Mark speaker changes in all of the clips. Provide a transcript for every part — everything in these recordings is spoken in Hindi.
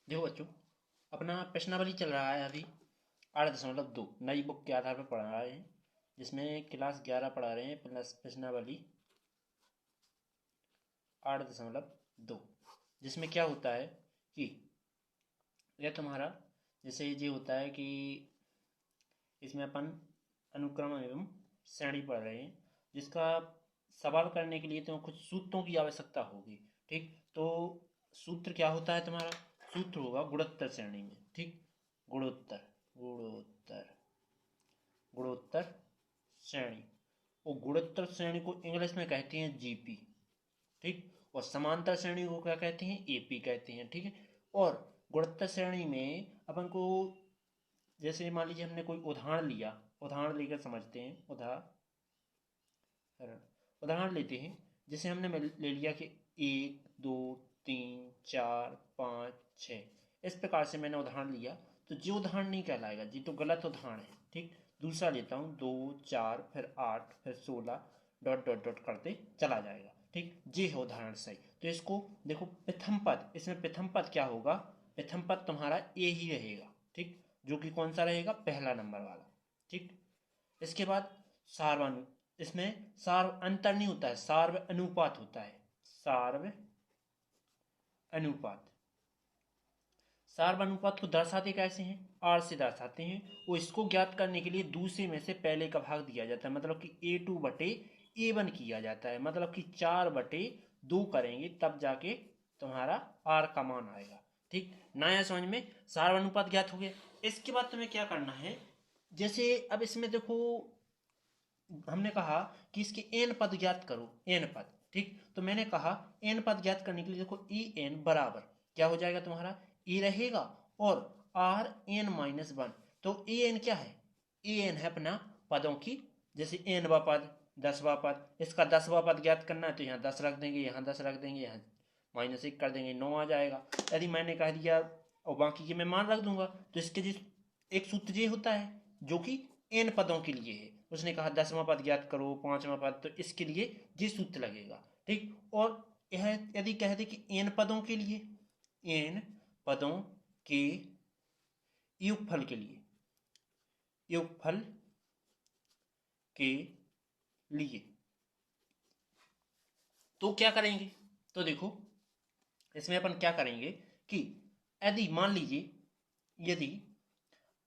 Speaker 1: देखो बच्चों, अपना प्रश्नावली चल रहा है अभी 8.2 नई बुक के आधार पर पढ़ा रहे हैं, जिसमें क्लास 11 पढ़ा रहे हैं प्लस प्रश्नावली 8.2। जिसमें क्या होता है कि यह तुम्हारा जैसे ये होता है कि इसमें अपन अनुक्रम एवं श्रेणी पढ़ रहे हैं, जिसका सवाल करने के लिए तुम्हें कुछ सूत्रों की आवश्यकता होगी। ठीक, तो सूत्र क्या होता है तुम्हारा? सूत्र होगा गुणोत्तर श्रेणी में। ठीक, गुणोत्तर गुणोत्तर गुणोत्तर श्रेणी। और गुणोत्तर श्रेणी को इंग्लिश में कहते हैं जीपी। ठीक, और समांतर श्रेणी को क्या कहते हैं? एपी कहते हैं। ठीक है, और गुणोत्तर श्रेणी में अपन को जैसे मान लीजिए हमने कोई उदाहरण लिया, उदाहरण लेकर समझते हैं। उदाहरण लेते हैं, जैसे हमने ले लिया कि 1 2 3 4 5 6, इस प्रकार से मैंने उदाहरण लिया, तो जो उदाहरण नहीं कहलाएगा जी, तो गलत उदाहरण है। ठीक, दूसरा लेता हूँ 2 4 फिर 8 फिर 16 डॉट डॉट डॉट करते चला जाएगा। ठीक, ये है उदाहरण सही। तो इसको देखो, प्रथम पद, इसमें प्रथम पद क्या होगा? प्रथम पद तुम्हारा ए ही रहेगा। ठीक, जो कि कौन सा रहेगा? पहला नंबर वाला। ठीक, इसके बाद सार्वनु, इसमें सार्व अंतर नहीं होता है, सार्व अनुपात होता है। सार्व अनुपात, सार्व अनुपात को दर्शाते कैसे हैं? आर से दर्शाते हैं। वो इसको ज्ञात करने के लिए दूसरे में से पहले का भाग दिया जाता है, मतलब कि A2/A1 किया जाता है, मतलब कि 4/2 करेंगे तब जाके तुम्हारा आर का मान आएगा। ठीक, नया समझ में सार्व अनुपात ज्ञात हो गया। इसके बाद तुम्हें क्या करना है? जैसे अब इसमें देखो, हमने कहा कि इसके एन पद ज्ञात करो, एन पद। ठीक, तो मैंने कहा एन पद ज्ञात करने के लिए देखो, ई एन बराबर क्या हो जाएगा तुम्हारा? ई रहेगा और आर एन माइनस 1। तो ए एन क्या है? ए एन है अपना पदों की, जैसे एनवा पद, 10वां पद, इसका 10वां पद ज्ञात करना है तो यहाँ 10 रख देंगे, यहाँ 10 रख देंगे, यहाँ -1 कर देंगे, 9 आ जाएगा। यदि मैंने कह दिया और बाकी के मैं मान रख दूंगा, तो इसके जिस एक सूत्र ये होता है जो कि एन पदों के लिए है। उसने कहा 10वां पद ज्ञात करो, 5वां पद, तो इसके लिए ये सूत्र लगेगा। ठीक, और यह यदि कह दे कि एन पदों के लिए, एन पदों के योगफल के लिए, योगफल के लिए, तो क्या करेंगे? तो देखो, इसमें अपन क्या करेंगे कि यदि मान लीजिए, यदि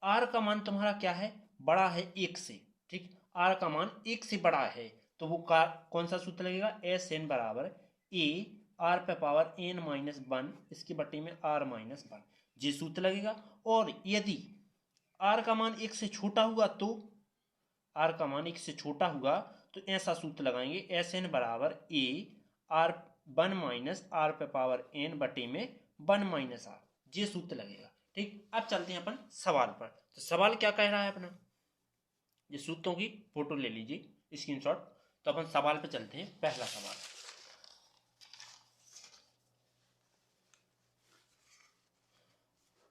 Speaker 1: आर का मान तुम्हारा क्या है? बड़ा है 1 से। ठीक, आर का मान 1 से बड़ा है, तो वो कौन सा सूत्र लगेगा? एस एन बराबर ए आर पे पावर एन माइनस 1 इसके बट्टे में आर माइनस 1, ये सूत्र लगेगा। और यदि आर का मान 1 से छोटा हुआ तो, आर का मान 1 से छोटा हुआ तो ऐसा सूत्र लगाएंगे, एस एन बराबर ए आर 1 माइनस आर पे पावर एन बटे में 1 माइनस आर, ये सूत्र लगेगा। ठीक, अब चलते हैं अपन सवाल पर। तो सवाल क्या कह रहा है अपना? ये सूत्रों की फोटो ले लीजिए, स्क्रीनशॉट। तो अपन सवाल पे चलते हैं। पहला सवाल,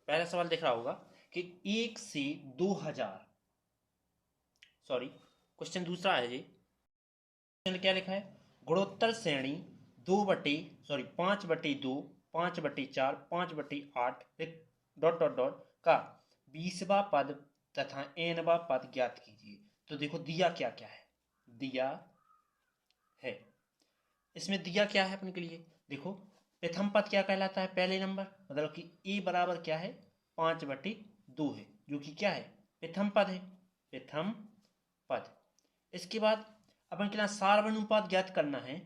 Speaker 1: पहला सवाल दिख रहा होगा कि 1 से 2000, सॉरी क्वेश्चन दूसरा है जी। क्वेश्चन क्या लिखा है? गुणोत्तर श्रेणी 5/2, 5/4, 5/8 डॉट डॉट डॉट का 20वां पद तथा nवां पद ज्ञात कीजिए। तो देखो दिया क्या क्या है, दिया है, इसमें दिया क्या है अपन के लिए? देखो, प्रथम पद क्या कहलाता है? पहले नंबर, मतलब कि ए बराबर क्या है? 5/2 है, जो कि क्या है? प्रथम पद है, प्रथम पद। इसके बाद अपन के यहाँ सार्वनुपात ज्ञात करना है।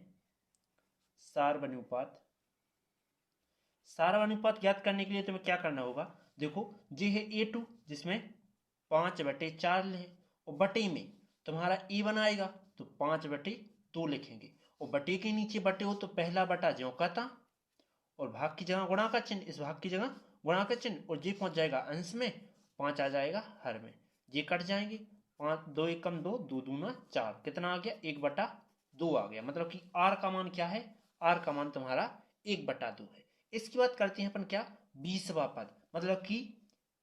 Speaker 1: सार्वनुपात, सार्वनुपात ज्ञात करने के लिए तुम्हें क्या करना होगा? देखो, ये है A2 जिसमें 5/4 है, और बटे में तुम्हारा A1 आएगा तो 5/2 लिखेंगे, और बटे के नीचे बटे हो तो पहला बटा ज्यों का था, और भाग की जगह गुणा का चिन्ह, इस भाग की जगह गुणा का चिन्ह, और ये पहुंच जाएगा अंश में, 5 आ जाएगा हर में, ये कट जाएंगे। 5 2 एकम 2, 2 दूना 4, कितना आ गया? 1/2 आ गया, मतलब कि आर का मान क्या है? आर का मान तुम्हारा 1/2 है। इसके बाद करते हैं अपन क्या? 20वां पद, मतलब कि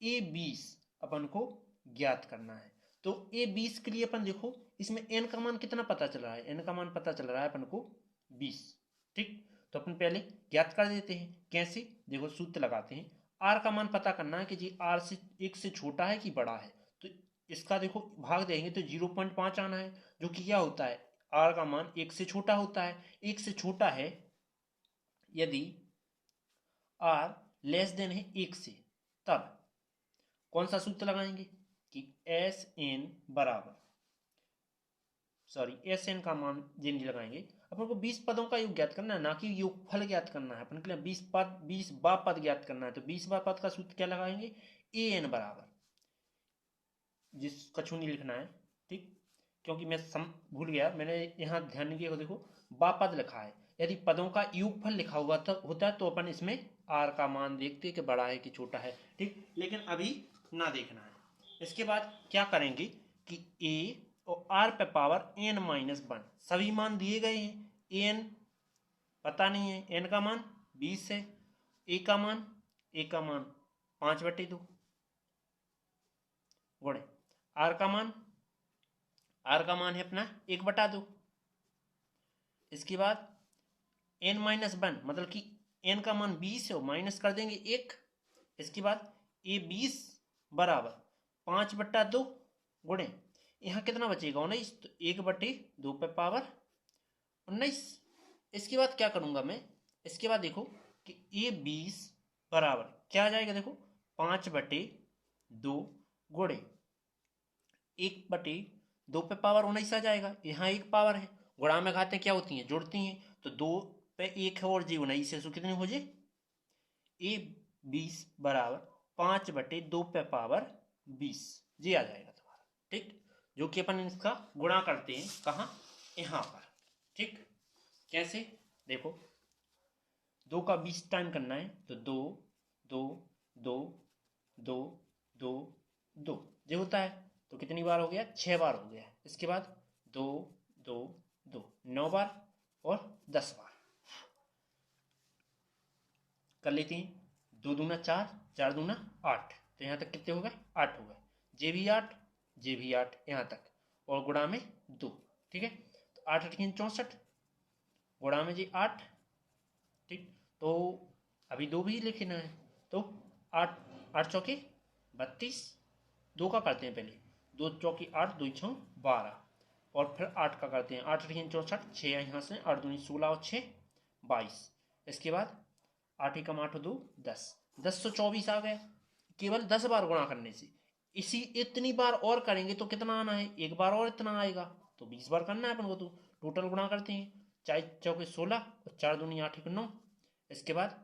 Speaker 1: A20 अपन को ज्ञात करना है। तो A20 के लिए अपन देखो, इसमें n का मान कितना पता चल रहा है? n का मान पता चल रहा है अपन को 20। ठीक, तो अपन पहले ज्ञात कर देते हैं। कैसे? देखो सूत्र लगाते हैं, आर का मान पता करना है कि जी आर से एक से छोटा है कि बड़ा है, तो इसका देखो भाग देंगे तो 0.5 आना है, जो कि क्या होता है, आर का मान एक से छोटा होता है। एक से छोटा है यदि आर लेस देन है एक से, तब कौन सा सूत्र लगाएंगे कि एस एन बराबर, सॉरी एस एन का मान जिन लगाएंगे। अपन को 20 पदों का योग ज्ञात करना है, ना कि योगफल ज्ञात करना है। अपन के लिए 20 बार पद ज्ञात करना है, तो 20 बार पद का सूत्र क्या लगाएंगे, ए एन बराबर, जिस कछु नहीं लिखना है, ठीक, क्योंकि मैं भूल गया, मैंने यहाँ ध्यान नहीं दिया, देखो बापद लिखा है, यदि पदों का योगफल लिखा हुआ होता है तो अपन इसमें आर का मान देखते कि बड़ा है कि छोटा है, ठीक, लेकिन अभी ना देखना है। इसके बाद क्या करेंगे कि ए और आर पे पावर एन माइनस वन, सभी मान दिए गए हैं, एन पता नहीं है, एन का मान 20 है, ए का मान 5/2 गुणे आर का मान है अपना 1/2। इसके बाद एन माइनस वन, मतलब कि एन का मान 20 है, माइनस कर देंगे 1। इसके बाद ए 20 बराबर 5/2 गुणे, यहाँ कितना बचेगा 19, तो 1/2 पे पावर 19। इसके बाद क्या करूंगा मैं, इसके बाद देखो कि ए 20 बराबर क्या आ जाएगा, देखो 5/2 गुणे 1/2 पे पावर 19 आ जाएगा। यहाँ एक पावर है, गुणा में घातें क्या होती हैं, जुड़ती हैं, तो 2 पे 1 है और जी 19 है, तो कितनी हो जाए, ए 20 बराबर 5/2 पे पावर 20 जी आ जाएगा तुम्हारा, ठीक, जो कि अपन इसका गुणा करते हैं कहाँ, यहाँ पर, ठीक। कैसे, देखो 2 का 20 टाइम करना है, तो 2 2 2 2 2 2 जो होता है, तो कितनी बार हो गया, 6 बार हो गया। इसके बाद 2 2 2 9 बार और 10 बार कर लेते हैं। 2 दूना 4, 4 दूना 8, तो यहाँ तक कितने हो गए, 8 हो गए, जे भी 8, जे भी 8 यहाँ तक, और गुणा में 2, ठीक है, तो 8 8 64 गुणा में जी 8, ठीक, तो अभी 2 भी लिखना है, तो 8 8 चौके 32, 2 का करते हैं पहले, 2 चौकी 8, 2 6 12, और फिर 8 का करते हैं, 8 8 64, 6 यहाँ से 8 दूनी 16 और 6 22। इसके बाद 8 एकम 8 2 10, 1024 आ गया, केवल 10 बार गुणा करने से। इसी इतनी बार और करेंगे तो कितना आना है, एक बार और इतना आएगा, तो 20 बार करना है अपन को, तो टोटल गुणा करते हैं, 4 चौके 16 और 4 दूनी 8 एक 9। इसके बाद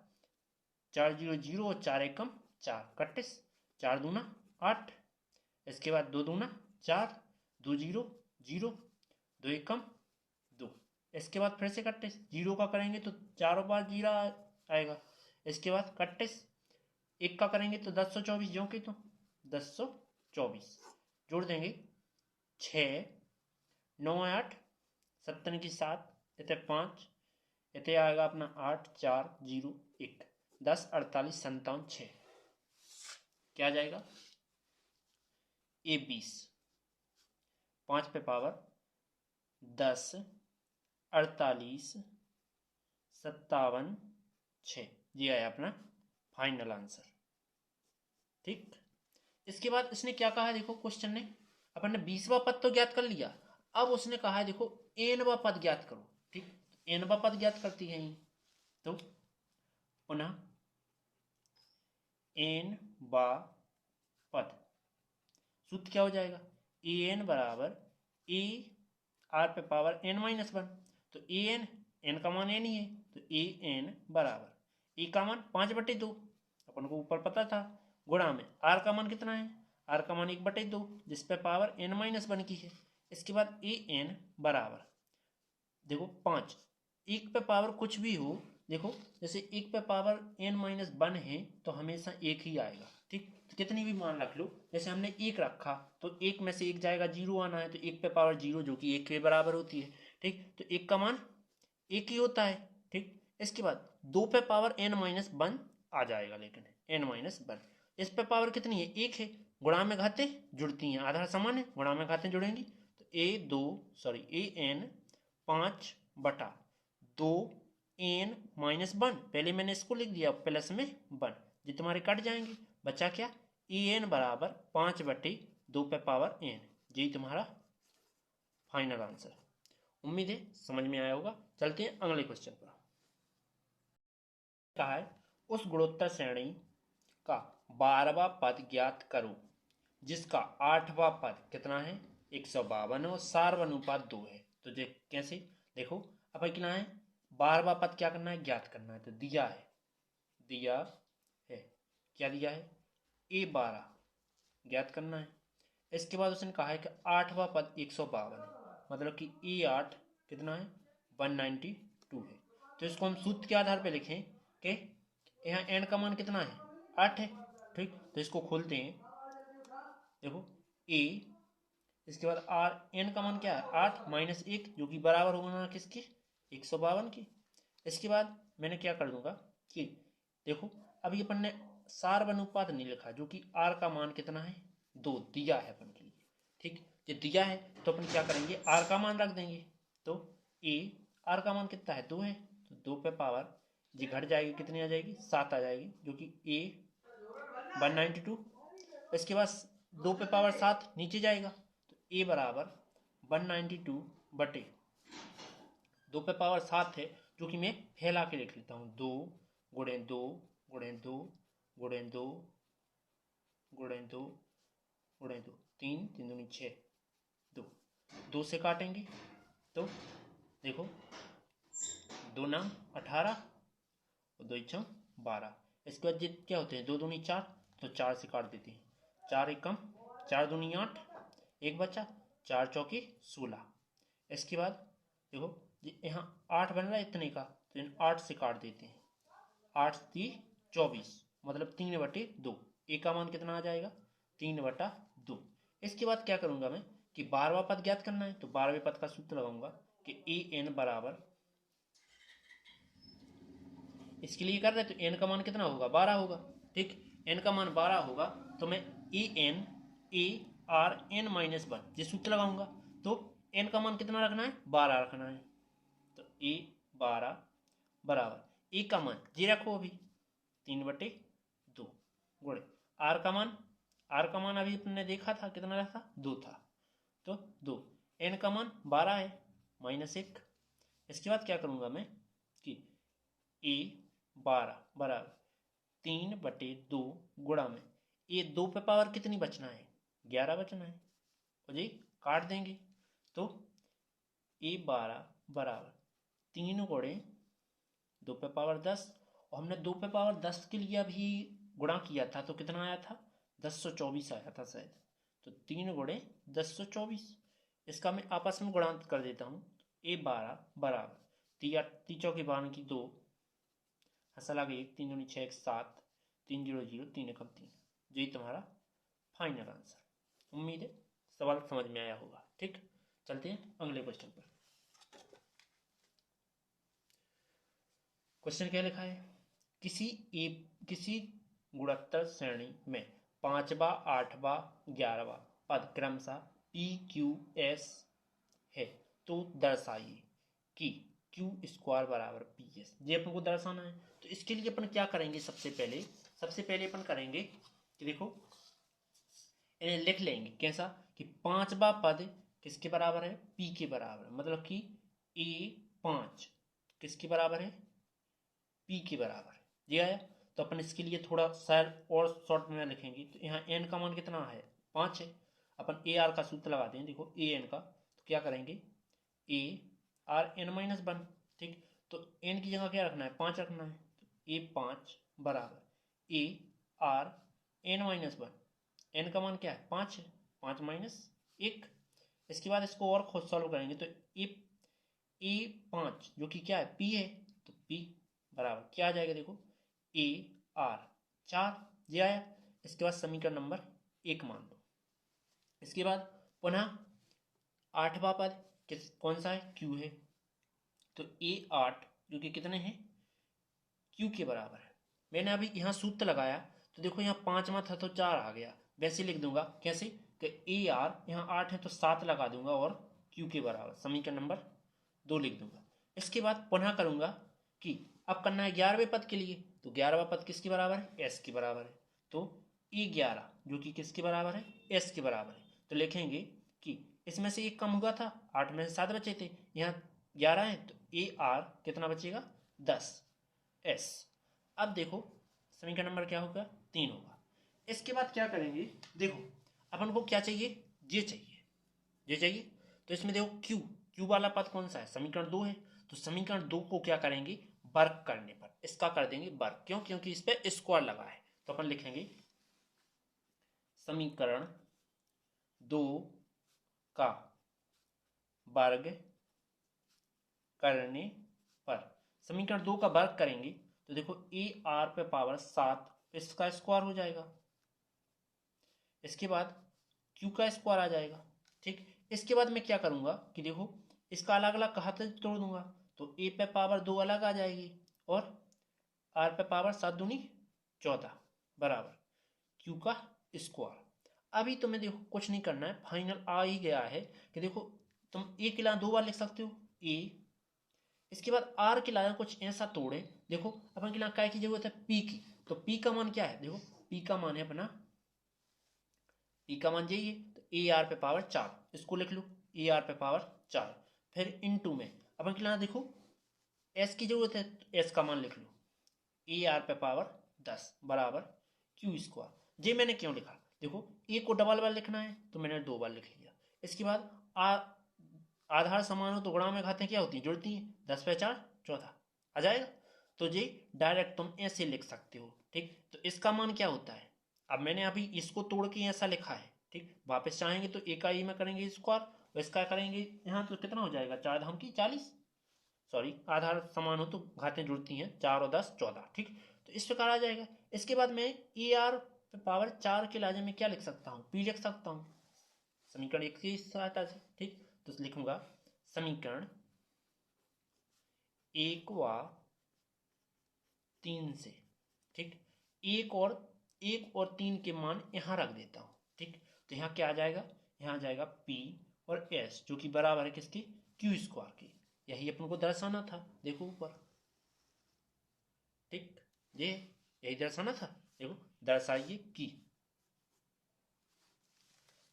Speaker 1: 4 0 0 और 4 एकम 4 31, 4 दूना 8। इसके बाद 2 दूना 4, 2 0 0, 2 एकम 2। इसके बाद फिर से 31, जीरो का करेंगे तो चारों बार जीरा आएगा। इसके बाद 31, एक का करेंगे तो 1024, जो कि तो 1024 जोड़ देंगे, 6 9 8 7 की 7, इतने 5, इतने आएगा अपना 8 4 0 1, 10 48 57 6, क्या आ जाएगा, ए 20 5 पे पावर 10 48 57 6, ये आया अपना फाइनल आंसर, ठीक। इसके बाद इसने क्या कहा है, देखो क्वेश्चन ने, अपन ने 20वां पद तो ज्ञात कर लिया, अब उसने कहा है देखो एनवां पद ज्ञात करो, ठीक, एनवां पद ज्ञात करती है, तो पुनः एन बा पद, सूत्र क्या हो जाएगा, ए एन बराबर ए आर पे पावर एन माइनस वन, तो ए एन का मान एन ही है, तो ए एन बराबर ए का मान 5/2, अपन को ऊपर पता था, गुणा में आर का मान कितना है, आर का मान 1/2, जिस पे पावर एन माइनस वन की है। इसके बाद ए एन बराबर देखो 5, एक पे पावर कुछ भी हो, देखो जैसे एक पे पावर एन माइनस वन है तो हमेशा एक ही आएगा, ठीक, तो कितनी भी मान रख लो, जैसे हमने एक रखा तो एक में से एक जाएगा, जीरो आना है, तो एक पे पावर जीरो जो कि एक के बराबर होती है, ठीक, तो एक का मान एक ही होता है, ठीक। इसके बाद 2 पे पावर एन माइनस वन आ जाएगा, लेकिन एन माइनस वन, इस पे पावर कितनी है, एक है, गुणा में घातें जुड़ती हैं, आधार समान है, गुणा में घातें जुड़ेंगी, तो A N 5/2 N minus one, पहले मैंने इसको लिख दिया प्लस में वन, ये तुम्हारे कट जाएंगे, बचा क्या, ए एन बराबर 5/2 पे पावर एन। यही तुम्हारा फाइनल आंसर। उम्मीद है समझ में आया होगा। चलते हैं अगले क्वेश्चन पर। कहा है उस गुणोत्तर श्रेणी का 12वां पद ज्ञात करो जिसका 8वां पद कितना है 152 और सार्व अनुपात 2 है। तो कैसे देखो, अब कितना है 12वां पद क्या करना है, ज्ञात करना है। तो दिया है क्या दिया है, A12 ज्ञात करना है। इसके बाद उसने कहा है कि 8वां पद 152 है, मतलब कि A8 कितना है 192 है। तो इसको हम सूत्र के आधार पे लिखें कि यहाँ n का मान कितना है 8 है, ठीक। तो इसको खोलते हैं, देखो A, इसके बाद R, n का मान क्या है 8 माइनस 1 जो कि बराबर होगा किसके 152 की। इसके बाद मैंने क्या कर दूंगा कि देखो अभी अपन ने सार्व अनुपात नहीं लिखा, जो कि R का मान कितना है 2 दिया है अपन के लिए, ठीक। ये दिया है तो अपन क्या करेंगे R का मान रख देंगे। तो A R का मान कितना है 2 है, तो 2 पे पावर जी घट जाएगी, कितनी आ जाएगी 7 आ जाएगी, जो कि A 192। इसके बाद 2 पे पावर 7 नीचे जाएगा, तो A बराबर 192/2 पे पावर 7 है, जो कि मैं फैला के लिख लेता हूँ 2 गुणे 2 गुणे 2 गुणे 2 गुणे 2 गुणे 2 3 3 दूनी 6 2 से काटेंगे तो देखो 2 नाम 18 और 2 छम 12। इसके बाद क्या होते हैं 2 दूनी 4, तो 4 से काट देते हैं, 4 एक कम 4 दूनी 8, एक बचा 4 चौकी 16। इसके बाद देखो यहाँ 8 बन रहा है इतने का, तो 8 से काट देते हैं, 8 3 24, मतलब 3/2। ए का मान कितना आ जाएगा 3/2। इसके बाद क्या करूंगा मैं कि 12वां पद ज्ञात करना है, तो 12वें पद का सूत्र लगाऊंगा कि ए एन बराबर, इसके लिए कर रहे तो एन का मान कितना होगा 12 होगा, ठीक। एन का मान 12 होगा तो मैं ए आर एन माइनस 1 ये सूत्र लगाऊंगा। तो एन का मान कितना रखना है 12 रखना है, तो A12 बराबर ए का मान जी रखो अभी 3/2 गुणे आर का मान अभी तुमने देखा था कितना था 2 था, तो 2 एन का मान 12 है -1। इसके बाद क्या करूंगा मैं कि A12 बराबर 3/2 गुणा में ये 2 पे पावर कितनी बचना है 11 बचना है, और जी काट देंगे तो A12 बराबर 3 गुणे 2 पे पावर 10, और हमने 2 पे पावर 10 के लिए अभी गुणा किया था तो कितना आया था 1024 आया था शायद, तो 3 गुणे 1024। इसका मैं आपस में गुणांत कर देता हूँ, A12 बराबर 3 चौकी 12 की 2 हंसा लगे 1 3 दूनी 6 1 7 3 0 0 3 एकम 3। यही तुम्हारा फाइनल आंसर। उम्मीद है सवाल समझ में आया होगा, ठीक। चलते हैं अगले क्वेश्चन पर। क्वेश्चन क्या लिखा है, किसी गुणोत्तर श्रेणी में 5वां 8वां 11वां पद क्रमशः पी क्यू एस है, तो दर्शाइए कि क्यू स्क्वायर बराबर पी एस। ये अपन को दर्शाना है, तो इसके लिए अपन क्या करेंगे सबसे पहले अपन करेंगे कि देखो इन्हें लिख लेंगे कैसा कि 5वां पद किसके बराबर है पी के बराबर है, मतलब कि A5 किसके बराबर है पी के बराबर है। ये आया, तो अपन इसके लिए थोड़ा सर और शॉर्ट में लिखेंगे, तो यहाँ एन का मान कितना है 5 है, अपन ए आर का सूत्र लगाते हैं, देखो ए एन का, तो क्या करेंगे A(r(n-1), ठीक। तो एन की जगह क्या रखना है 5 रखना है, तो A5 बराबर A(r(n-1), एन का मान क्या है 5 है, 5 - 1। इसके बाद इसको और खुद सॉल्व करेंगे तो A5 जो कि क्या है P है, तो P बराबर क्या आ जाएगा देखो AR4 ये आया। इसके बाद समीकरण नंबर 1 मान लो। इसके बाद पुनः 8वां पद कौन सा है Q है, तो A8 जो कि कितने हैं Q के बराबर है। मैंने अभी यहाँ सूत्र लगाया तो देखो यहाँ 5वां था तो 4 आ गया, वैसे लिख दूंगा कैसे कि AR यहाँ 8 है तो 7 लगा दूंगा और Q के बराबर समीकरण नंबर 2 लिख दूंगा। इसके बाद पुनः करूंगा कि अब करना है 11वें पद के लिए, तो 11वां पद किसके बराबर है? एस के बराबर है। तो E11 जो कि किसके बराबर है? एस के बराबर है। तो लिखेंगे कि इसमें से एक कम हुआ था, 8 में से 7 बचे थे, यहाँ 11 है, तो AR कितना बचेगा? 10 S। अब देखो समीकरण नंबर क्या होगा? 3 होगा। इसके बाद क्या करेंगे? देखो अपन को क्या चाहिए? ये चाहिए, ये चाहिए। तो इसमें देखो क्यू वाला पद कौन सा है? समीकरण 2 है। तो समीकरण 2 को क्या करेंगे? वर्क करने पर इसका कर देंगे वर्क। क्यों? क्योंकि इस पर स्क्वायर लगा है। तो अपन लिखेंगे समीकरण 2 का वर्ग करने पर, समीकरण 2 का वर्ग करेंगे तो देखो AR पे पावर 7, इसका स्क्वायर हो जाएगा। इसके बाद Q का स्क्वायर आ जाएगा। ठीक, इसके बाद मैं क्या करूंगा कि देखो इसका अलग अलग कहा तो तोड़ दूंगा, तो A पे पावर 2 अलग आ जाएगी और R पे पावर 7 दूनी 14 बराबर Q का स्क्वायर। अभी तुम्हें देखो कुछ नहीं करना है, फाइनल आ ही गया है कि देखो तुम A की लाइन 2 बार लिख सकते हो A, इसके बाद R की लाइन कुछ ऐसा तोड़े। देखो अपन की लाइन काय की जरूरत है? P की। तो P का मान क्या है? देखो P का मान है अपना, P का मान यही है, तो AR पे पावर 4 इसको लिख लो, AR पे पावर 4। फिर इनटू में अपन की लाइन देखो S की जरूरत है, तो S का मान लिख लो, AR पे पावर 10 बराबर Q स्क्वायर। ये मैंने क्यों लिखा? देखो A को डबल बार लिखना है तो मैंने 2 बार लिख लिया। इसके बाद आधार समान हो तो गुणा में घातें क्या होती हैं? जुड़ती हैं। 10 पे 4 14 आ जाएगा। तो ये डायरेक्ट तुम ऐसे लिख सकते हो। ठीक, तो इसका मान क्या होता है? अब मैंने अभी इसको तोड़ के ऐसा लिखा है। ठीक, वापस चाहेंगे तो एक ही में करेंगे स्क्वायर, और इसका करेंगे यहाँ, तो कितना हो जाएगा? 4 धाम की 40, सॉरी आधार समान हो तो घातें जुड़ती हैं, 4 और 10 14। ठीक, तो इस प्रकार आ जाएगा। इसके बाद मैं AR पावर 4 के लाजे में क्या लिख सकता हूँ? P लिख सकता हूँ समीकरण 1 की सहायता से। ठीक, तो लिखूंगा समीकरण 1 व 3 से। ठीक, एक और 3 के मान यहाँ रख देता हूँ। ठीक, तो यहाँ क्या आ जाएगा? यहाँ आ जाएगा P और S जो कि बराबर है किसकी? Q स्क्वायर की। यही अपन को दर्शाना था, देखो ऊपर। ठीक, ये यही दर्शाना था, देखो दर्शाइए कि,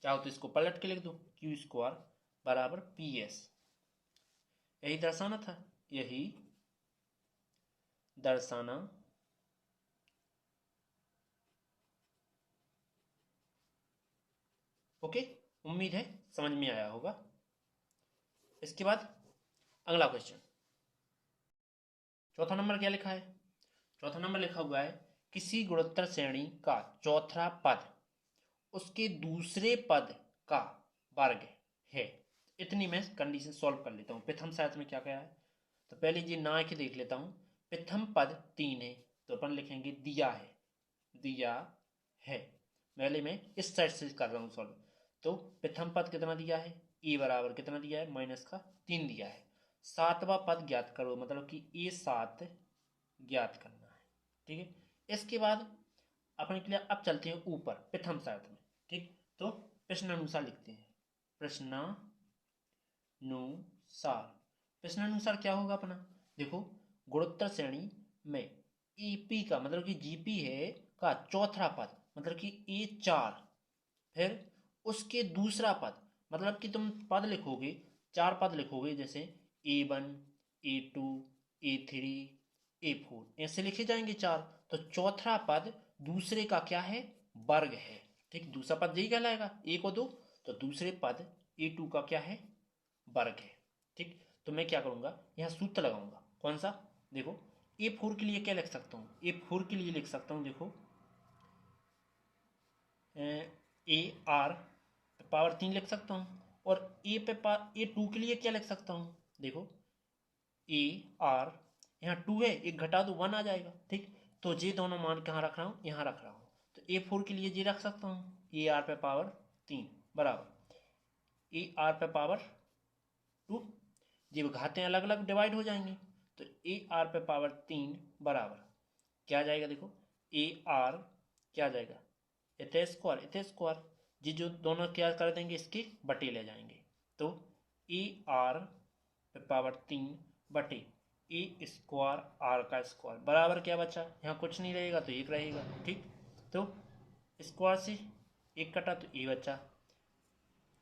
Speaker 1: चाहो तो इसको पलट के लिख दो, Q स्क्वायर बराबर PS। यही दर्शाना था, यही दर्शाना ओके। उम्मीद है समझ में आया होगा। इसके बाद अगला क्वेश्चन, चौथा नंबर क्या लिखा है? चौथा नंबर लिखा हुआ है किसी गुणोत्तर श्रेणी का चौथा पद उसके दूसरे पद का वर्ग है। इतनी मैं कंडीशन सॉल्व कर लेता हूँ। प्रथम साथ में क्या क्या है, तो पहले ये ना के देख लेता हूँ। प्रथम पद 3 है, तो अपन लिखेंगे दिया है, दिया है। पहले मैं इस साइड से कर रहा हूँ सॉल्व। तो प्रथम पद कितना दिया है? ए बराबर कितना दिया है? माइनस का 3 दिया है। सातवां पद ज्ञात करो, मतलब कि A7 ज्ञात करना है। ठीक है, इसके बाद अपन के लिए अब चलते हैं ऊपर प्रथम साथ में। ठीक, तो प्रश्नानुसार लिखते हैं। प्रश्नानुसार, प्रश्नानुसार क्या होगा अपना? देखो गुणोत्तर श्रेणी में ईपी का मतलब कि जीपी है का चौथा पद मतलब कि A4, फिर उसके दूसरा पद मतलब कि तुम पद लिखोगे, 4 पद लिखोगे, जैसे A1 A2 A3 A4 ऐसे लिखे जाएंगे 4। तो चौथा पद दूसरे का क्या है? वर्ग है। ठीक, दूसरा पद यही कहलाएगा, 1 और 2। तो दूसरे पद A2 का क्या है? वर्ग है। ठीक, तो मैं क्या करूंगा? यहाँ सूत्र लगाऊंगा। कौन सा? देखो A4 के लिए क्या लिख सकता हूँ? A4 के लिए लिख सकता हूँ, देखो AR पावर 3 लिख सकता हूँ, और A2 के लिए क्या लिख सकता हूँ? देखो AR, यहाँ 2 है, एक घटा दो 1 आ जाएगा। ठीक, तो ये दोनों मान कहाँ रख रहा हूँ? यहाँ रख रहा हूँ। तो A4 के लिए ये रख सकता हूँ, AR पे पावर 3 बराबर AR पे पावर 2। ये घातें अलग अलग डिवाइड हो जाएंगी, तो AR पे पावर 3 बराबर क्या आ जाएगा? देखो AR क्या आ जाएगा? इतने स्क्वायर, जी जो दोनों क्या कर देंगे? इसके बटे ले जाएंगे। तो AR पे पावर 3 बटे ए स्क्वायर आर का स्क्वायर बराबर क्या बचा, यहाँ कुछ नहीं रहेगा तो एक रहेगा। ठीक, तो स्क्वायर से एक कटा तो ए बचा,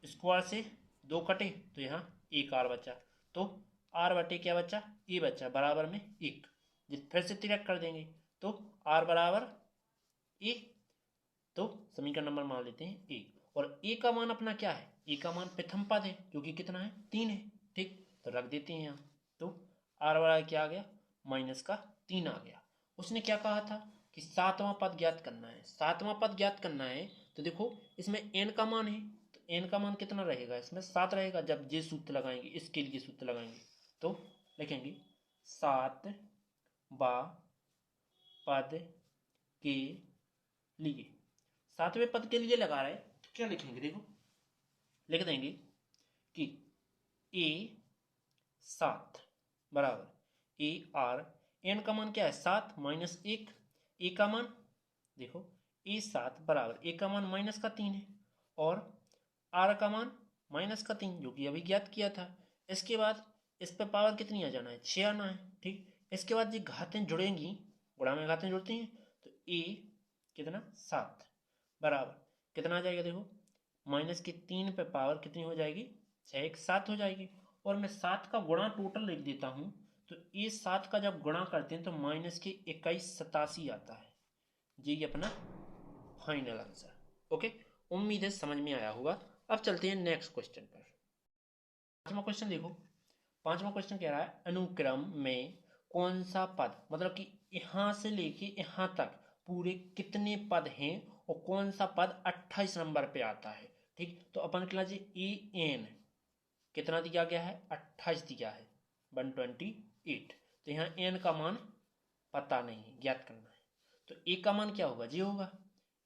Speaker 1: स्क्वायर से दो कटे तो यहाँ एक आर बचा, तो आर बटे क्या बचा, ए बचा बराबर में एक। फिर से तिरक कर देंगे तो आर बराबर ए, तो समीकरण नंबर मान लेते हैं ए। और ए का मान अपना क्या है, ए का मान प्रथम पद है जो कि कितना है, 3 है। ठीक, तो रख देते हैं यहाँ, तो आर बराबर क्या आ गया, -3 आ गया। उसने क्या कहा था कि सातवां पद ज्ञात करना है, सातवां पद ज्ञात करना है। तो देखो इसमें एन का मान है, तो एन का मान कितना रहेगा, इसमें 7 रहेगा। जब ये सूत्र लगाएंगे, इसके लिए सूत्र लगाएंगे तो लिखेंगे 7 बा पद के लिए, सातवें पद के लिए लगा रहे हैं तो क्या लिखेंगे, देखो लिख देंगे कि ए 7 बराबर ए आर, एन का मान क्या है 7 माइनस 1, ए का मान देखो ए 7 बराबर ए का मान -3 है और आर का मान -3 जो कि अभी ज्ञात किया था। इसके बाद इस पे पावर कितनी आ जाना है, 6 आना है। ठीक, इसके बाद ये घातें जुड़ेंगी, गुणा में घातें जुड़ती हैं, तो ए कितना 7 बराबर कितना आ जाएगा, देखो -3 पे पावर कितनी हो जाएगी, 6 1 7 हो जाएगी। और मैं 7 का गुणा टोटल लिख देता हूँ, तो ये 7 का जब गुणा करते हैं तो -21 आता है। ये अपना फाइनल आंसर। ओके, उम्मीद है समझ में आया होगा। अब चलते हैं नेक्स्ट क्वेश्चन पर। पांचवा क्वेश्चन देखो, पांचवा क्वेश्चन कह रहा है अनुक्रम में कौन सा पद, मतलब कि यहां से लेके यहां तक पूरे कितने पद हैं और कौन सा पद 28 नंबर पे आता है। ठीक, तो अपन के लिए ए एन कितना दिया गया है, 28 दिया है, 128। तो यहाँ एन का मान पता नहीं है, ज्ञात करना है। तो ए का मान क्या होगा, जी होगा,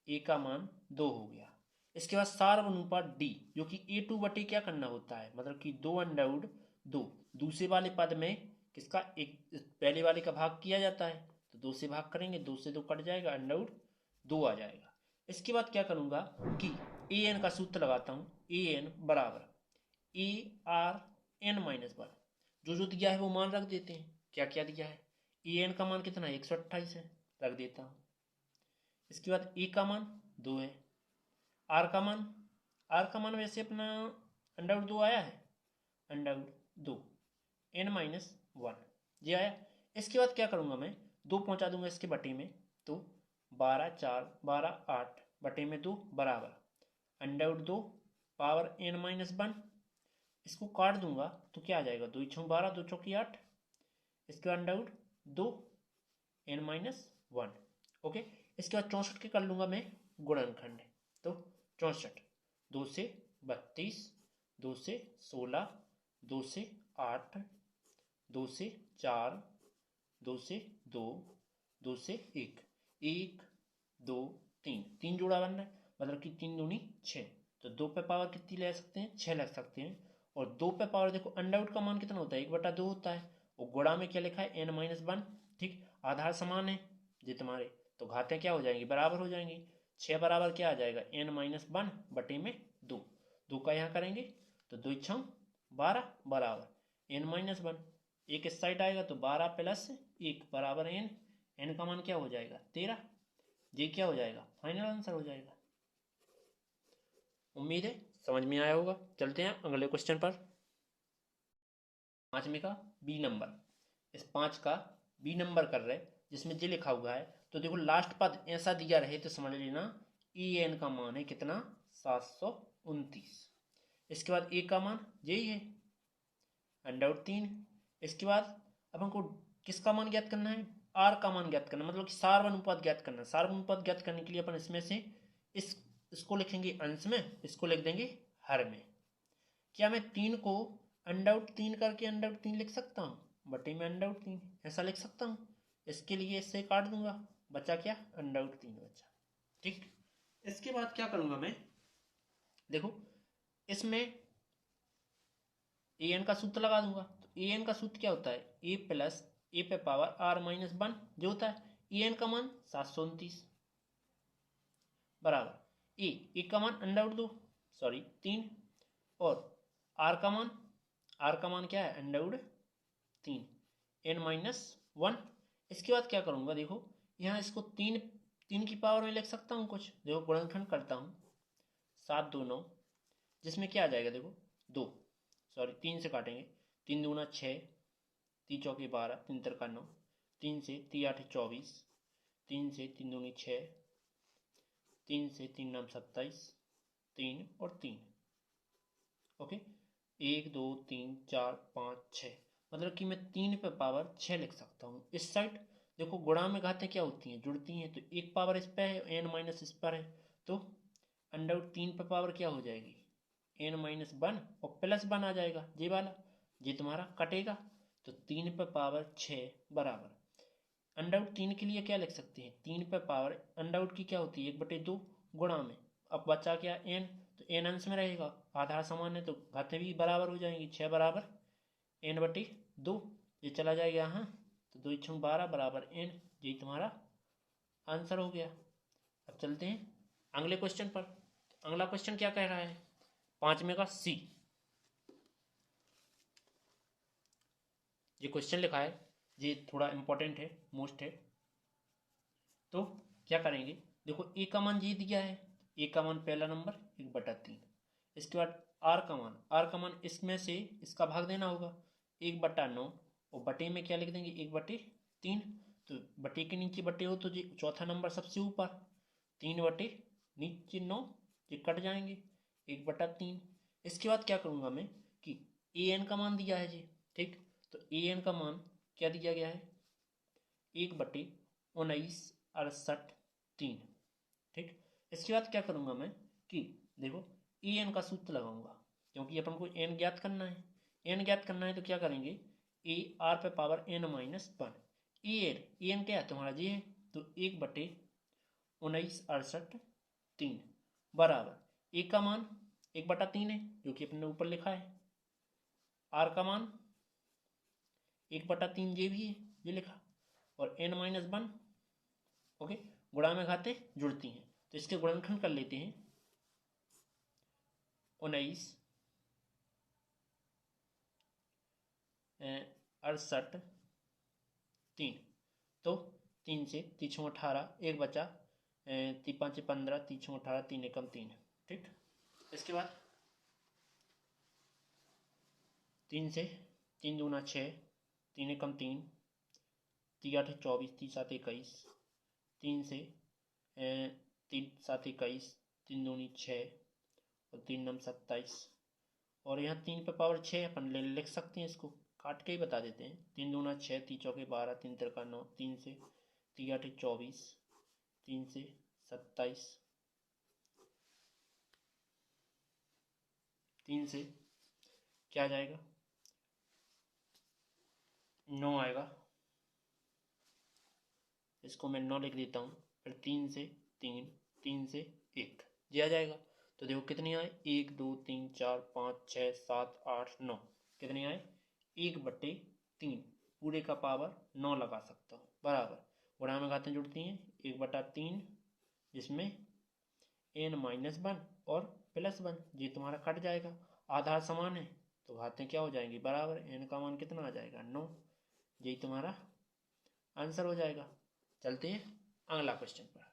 Speaker 1: ए का मान 2 हो गया। इसके बाद सार्वनुपात डी, जो कि A2 बटे क्या करना होता है, मतलब कि 2/2, दूसरे वाले पद में किसका एक पहले वाले का भाग किया जाता है, तो 2 से भाग करेंगे, 2 से 2 कट जाएगा, √2 आ जाएगा। इसके बाद क्या करूंगा कि ए एन का सूत्र लगाता हूँ, ए एन बराबर ए आर एन -1, जो दिया है वो मान रख देते हैं। क्या क्या दिया है, ए एन का मान कितना है 128 है, रख देता हूँ। इसके बाद ए का मान 2 है, आर का मान, आर का मान वैसे अपना √2 आया है, √2 n-1 ये आया। इसके बाद क्या करूँगा मैं, 2 पहुँचा दूंगा इसके बटे में, तो 12 4 12 8 बटे में 2 बराबर √2 पावर n-1। इसको काट दूंगा तो क्या आ जाएगा, 2 × 12 2 × 8, इसके बाद √2 n-1। ओके, इसके बाद 64 के कर लूंगा मैं गुणनखंड, तो 64 2 से 32, 2 से 16, 2 से 8, 2 से 4, 2 से 2, 2 से 1, 1 2 3, 3 जोड़ा बन रहा है, मतलब कि 3 दूनी 6, तो 2 पे पावर कितनी ले सकते हैं, 6 लग सकते हैं। और 2 पे पावर देखो अंडर का मान कितना होता है, 1/2 होता है, और गुणा में क्या लिखा है n-1। ठीक, आधार समान है जी तुम्हारे, तो घातें क्या हो जाएंगी, बराबर हो जाएंगी। 6 बराबर क्या आ जाएगा, n-1 बटे में 2, 2 का यहाँ करेंगे तो 2 × 12 बराबर n-1, एक इस साइड आएगा तो 12 + 1 बराबर n, n का मान क्या हो जाएगा 13, ये क्या हो जाएगा, फाइनल आंसर हो जाएगा। उम्मीद है समझ में आया होगा। चलते हैं अगले क्वेश्चन पर। 5वें का बी नंबर, इस 5 का बी नंबर कर रहे जिसमें ये लिखा हुआ है, तो देखो लास्ट पद ऐसा दिया रहे तो समझ लेना ई एन का मान है कितना 729। इसके बाद ए का मान यही है √3। इसके बाद अब हमको किसका मान ज्ञात करना है, आर का मान ज्ञात करना, मतलब कि सार्वनुपात ज्ञात करना। सार्वनुपात ज्ञात करने के लिए अपन इसमें से इसको लिखेंगे अंश में, इसको लिख देंगे हर में। क्या मैं 3 को √3 करके √3 लिख सकता हूँ, बटे में √3 ऐसा लिख सकता हूँ। इसके लिए इससे काट दूंगा, बचा क्या √3 बचा। ठीक, इसके बाद क्या करूंगा मैं, देखो इसमें ए एन का सूत्र लगा दूंगा, तो ए एन का सूत्र क्या होता है, ए प्लस ए पे पावर r-1 जो होता है, ए एन का मान 729 बराबर ए का मान √3, और आर का मान क्या है √3, n-1। इसके बाद क्या करूँगा, देखो यहाँ इसको तीन की पावर में लिख सकता हूँ कुछ। देखो गुणनखंड करता हूँ, 7 2 9, जिसमें क्या आ जाएगा, देखो 2, सॉरी 3 से काटेंगे, 3 दूना 6, 3 चौके 12, 3 तिरका 9, 3 से 3 8 24, 3 से 3 दूनी 6, 3 से 3 नाम 27, 3 और 3। ओके, 1 2 3 4 5 6, मतलब कि मैं 3 पे पावर 6 लिख सकता हूँ। इस साइड देखो गुणा में घातें क्या होती हैं, जुड़ती हैं, तो एक पावर इस पर है, n माइनस इस पर है, तो अंडर 3 पे पावर क्या हो जाएगी, n-1 और +1 आ जाएगा, ये वाला, ये तुम्हारा कटेगा, तो 3 पे पावर 6 बराबर अंडर 3 के लिए क्या लिख सकते हैं, 3 पे पावर अंडर की क्या होती है, 1/2 गुणा में, अब बचा क्या n, तो n अंश में रहेगा, आधार समान है तो घातें भी बराबर हो जाएंगी, 6 बराबर n/2, ये चला जाएगा यहाँ, तो 2 × 12 बराबर n, यही तुम्हारा आंसर हो गया। अब चलते हैं अगले क्वेश्चन पर। अगला क्वेश्चन क्या कह रहा है, 5वें का सी। ये क्वेश्चन लिखा है, ये थोड़ा इंपॉर्टेंट है, मोस्ट है। तो क्या करेंगे, देखो ए का मान ये दिया है, ए का मान पहला नंबर 1/3। इसके बाद आर का मान इसमें से इसका भाग देना होगा 1/9, और बटे में क्या लिख देंगे 1/3। तो बटे के नीचे बटे हो तो जी चौथा नंबर सबसे ऊपर, 3 बटे नीचे 9, ये कट जाएंगे 1/3। इसके बाद क्या करूँगा मैं कि ए एन का मान दिया है जी, ठीक, तो ए एन का मान क्या दिया गया है, 1/19 3, ठीक। इसके बाद क्या करूँगा मैं कि देखो ए एन का सूत्र लगाऊंगा, क्योंकि अपन को एन ज्ञात करना है। एन ज्ञात करना है तो क्या करेंगे, ए आर पे पावर n-1, ए एन क्या है तुम्हारा जी है, तो 1/19 बराबर ए का मान 1/3 है जो कि अपने ऊपर लिखा है, आर का मान 1/3 ये भी है, ये लिखा, और n-1, ओके, गुणा में घातें जुड़ती हैं तो इसके गुणनखंड कर लेते हैं, 19 68 3, तो 3 से 3 18, एक बचा, 3 5 15, 3 18, 3 एकम 3, ठीक। इसके बाद 3 से 3 दूना 6, 3 एकम 3, 3 8 24, 3 7 21, 3 से 3 7 21, 3 दूनी 6 और 3 9 27, और यहाँ 3 पे पावर 6 अपन लिख सकते हैं, इसको काट के ही बता देते हैं, 3 दूना 6, 3 चौके 12, 3 तिरका 9, 3 से 3 8 24, 3 से 27, 3 से क्या आ जाएगा, 9 आएगा, इसको मैं 9 लिख देता हूँ, फिर 3 से 3, 3 से 1, ये आ जाएगा। तो देखो कितनी आए, 1 2 3 4 5 6 7 8 9, कितने आए, 1/3, पूरे का पावर 9 लगा सकता हूँ, बराबर गुणा में घातें जुड़ती हैं, 1/3, जिसमें n-1 और +1, ये तुम्हारा कट जाएगा, आधार समान है तो घातें क्या हो जाएंगी बराबर, n का मान कितना आ जाएगा 9, यही तुम्हारा आंसर हो जाएगा। चलते हैं अगला क्वेश्चन पर।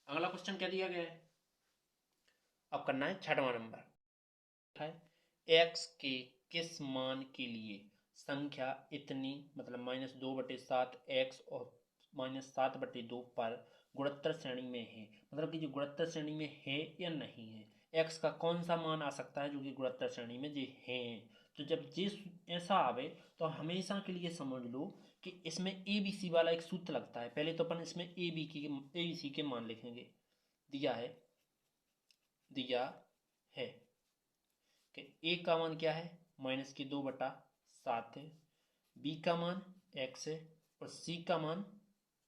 Speaker 1: अगला क्वेश्चन क्या दिया गया है, अब करना है 6वां नंबर है, x के किस मान के लिए संख्या इतनी, मतलब -2/7 x और -7/2 पर गुणोत्तर श्रेणी में है, मतलब कि जो गुणोत्तर श्रेणी में है या नहीं है, x का कौन सा मान आ सकता है जो कि गुणोत्तर श्रेणी में जो है। तो जब ये ऐसा आवे तो हमेशा के लिए समझ लो कि इसमें ए बी सी वाला एक सूत्र लगता है। पहले तो अपन इसमें ए बी सी के मान लिखेंगे, दिया है कि ए का मान क्या है, -2/7 है, बी का मान x है, और सी का मान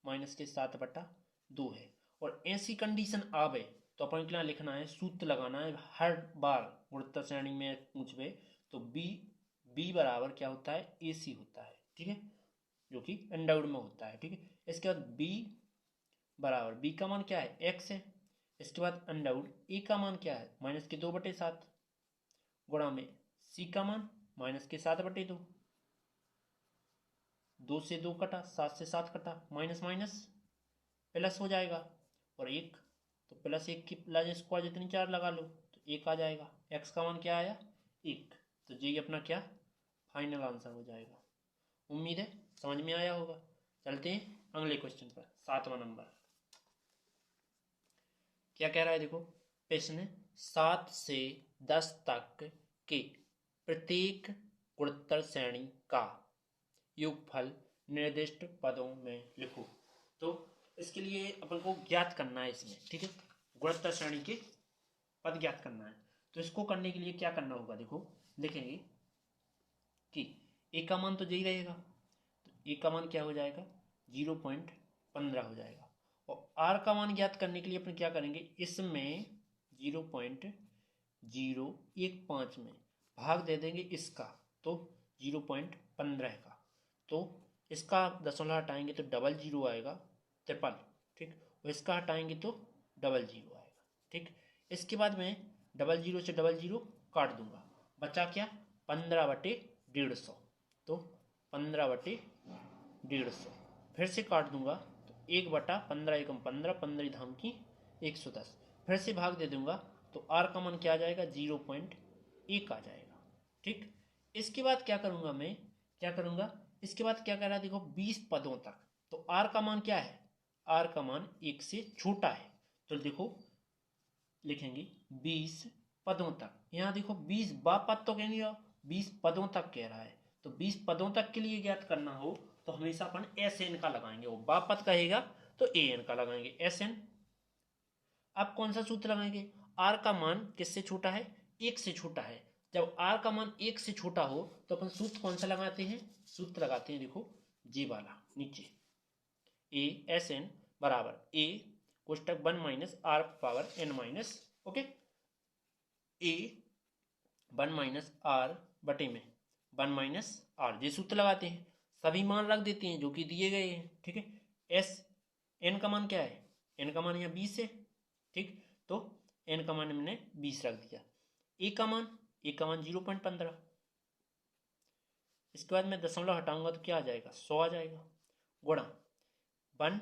Speaker 1: -7/2 है। और ऐसी कंडीशन आवे तो अपन क्या लिखना है, सूत्र लगाना है हर बार गुणोत्तर श्रेणी में पूछवे तो बी बराबर क्या होता है, ए सी होता है, ठीक है, जो कि अंडरवुड में होता है, ठीक है। इसके बाद बी बराबर, बी का मान क्या है, x है, इसके बाद अंडरवुड ए का मान क्या है, -2/7 गुणा में सी का मान -7/2, 2 से 2 कटा, 7 से 7 कटा, माइनस माइनस प्लस हो जाएगा, और 1, तो प्लस 1 की प्लस स्क्वायर जितनी 4 लगा लो तो 1 आ जाएगा। एक्स का मान क्या आया? 1। तो ये अपना क्या फाइनल आंसर हो जाएगा। उम्मीद है समझ में आया होगा। चलते हैं अगले क्वेश्चन पर, 7वां नंबर। क्या कह रहा है देखो प्रश्न, 7 से 10 तक के प्रत्येक गुणोत्तर श्रेणी का योगफल निर्दिष्ट पदों में लिखो। तो इसके लिए अपन को ज्ञात करना है इसमें, ठीक है, गुणोत्तर श्रेणी के पद ज्ञात करना है। तो इसको करने के लिए क्या करना होगा, देखो लिखेंगे कि ए का मान तो यही रहेगा, तो ए का मान क्या हो जाएगा 0.15 हो जाएगा। और आर का मान ज्ञात करने के लिए अपन क्या करेंगे, इसमें 0.015 में भाग दे देंगे इसका, तो 0.15 का, तो इसका दशमलव हटाएंगे तो डबल जीरो आएगा, ट्रिपल, ठीक, और इसका हटाएंगे तो डबल जीरो आएगा, ठीक। इसके बाद में डबल जीरो से डबल जीरो काट दूंगा, बचा क्या 15/150, तो 15/150 फिर से काट दूंगा तो 1/15 एकम 15, 15 धाम की 110, फिर से भाग दे दूंगा तो आर का मान क्या आ जाएगा 0.1 आ जाएगा, ठीक। इसके बाद क्या करूंगा मैं, क्या करूंगा इसके बाद क्या कह रहा है देखो 20 पदों तक, तो आर का मान क्या है, आर का मान 1 से छोटा है, तो देखो लिखेंगे 20 पदों तक। यहाँ देखो 20 पद तो कह नहीं रहा, 20 पदों तक कह रहा है, तो 20 पदों तक के लिए ज्ञात करना हो तो हमेशा अपन एस एन का लगाएंगे, वो पद कहेगा तो ए एन का लगाएंगे, एस एन। अब कौन सा सूत्र लगाएंगे, आर का मान किससे छोटा है, 1 से छोटा है। जब आर का मान 1 से छोटा हो तो अपन सूत्र कौन सा लगाते हैं, सूत्र लगाते हैं देखो जे वाला नीचे, ए एस एन बराबर ए कोष्टक 1 minus R power N minus, okay, A 1 minus R बटे में 1 माइनस आर, ये सूत्र लगाते हैं, सभी मान रख देते हैं जो कि दिए गए हैं, ठीक है। एस एन का मान क्या है, एन का मान यहाँ 20 है, ठीक, तो एन का मान हमने 20 रख दिया। ए का मान 0.15, इसके बाद मैं दशमलव हटाऊंगा तो क्या आ जाएगा 100 आ जाएगा, गुणा 1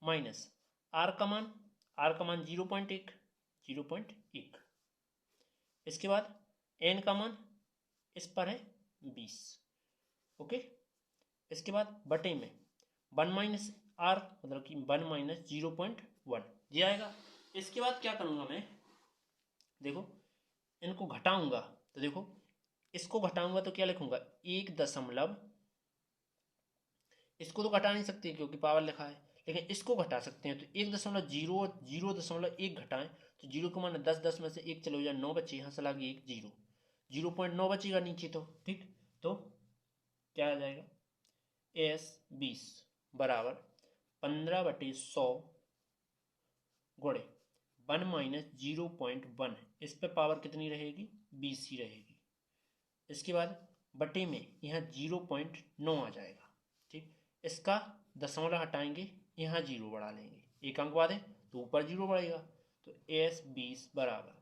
Speaker 1: माइनस आर का मान 0.1, इसके बाद एन का मान इस पर है 20, ओके। इसके बाद बटे में 1 माइनस आर मतलब कि 1 माइनस 0.1 दिया आएगा। इसके बाद क्या करूंगा मैं, देखो इनको घटाऊंगा, तो देखो इसको घटाऊंगा तो क्या लिखूंगा 1 दशमलव, इसको तो घटा नहीं सकते क्योंकि पावर लिखा है, लेकिन इसको घटा सकते हैं, तो 1.0 घटाएं तो 0 को मान 10, 10 में से 1 चले जाए 9 बचे, यहाँ से लागे 1 0, 0.9 बचेगा नीचे, तो ठीक, तो क्या आ जाएगा एस 20 बराबर 15/100 गुणे 1 माइनस 0.1, इस पे पावर कितनी रहेगी 20 ही रहेगी। इसके बाद बटे में यहाँ 0.9 आ जाएगा, ठीक, इसका दशमलव हटाएंगे यहाँ 0 बढ़ा लेंगे, एक अंक बाद है तो ऊपर 0 बढ़ेगा, तो एस 20 बराबर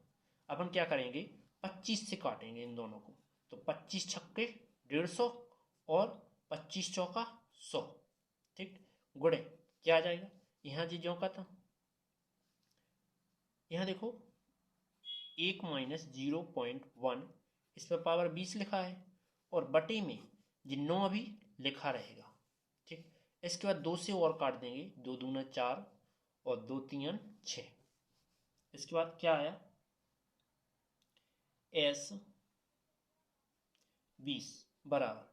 Speaker 1: अपन क्या करेंगे 25 से काटेंगे इन दोनों को, तो 25 छक्के 150 और 25 चौका 100, ठीक, गुणे क्या आ जाएगा, यहाँ जी जो का था, यहाँ देखो 1 माइनस 0.1, इस पर पावर 20 लिखा है, और बटे में जिन्नो अभी लिखा रहेगा, ठीक। इसके बाद 2 से और काट देंगे, 2 दूना 4 और 2 3 6, इसके बाद क्या आया एस 20 बराबर,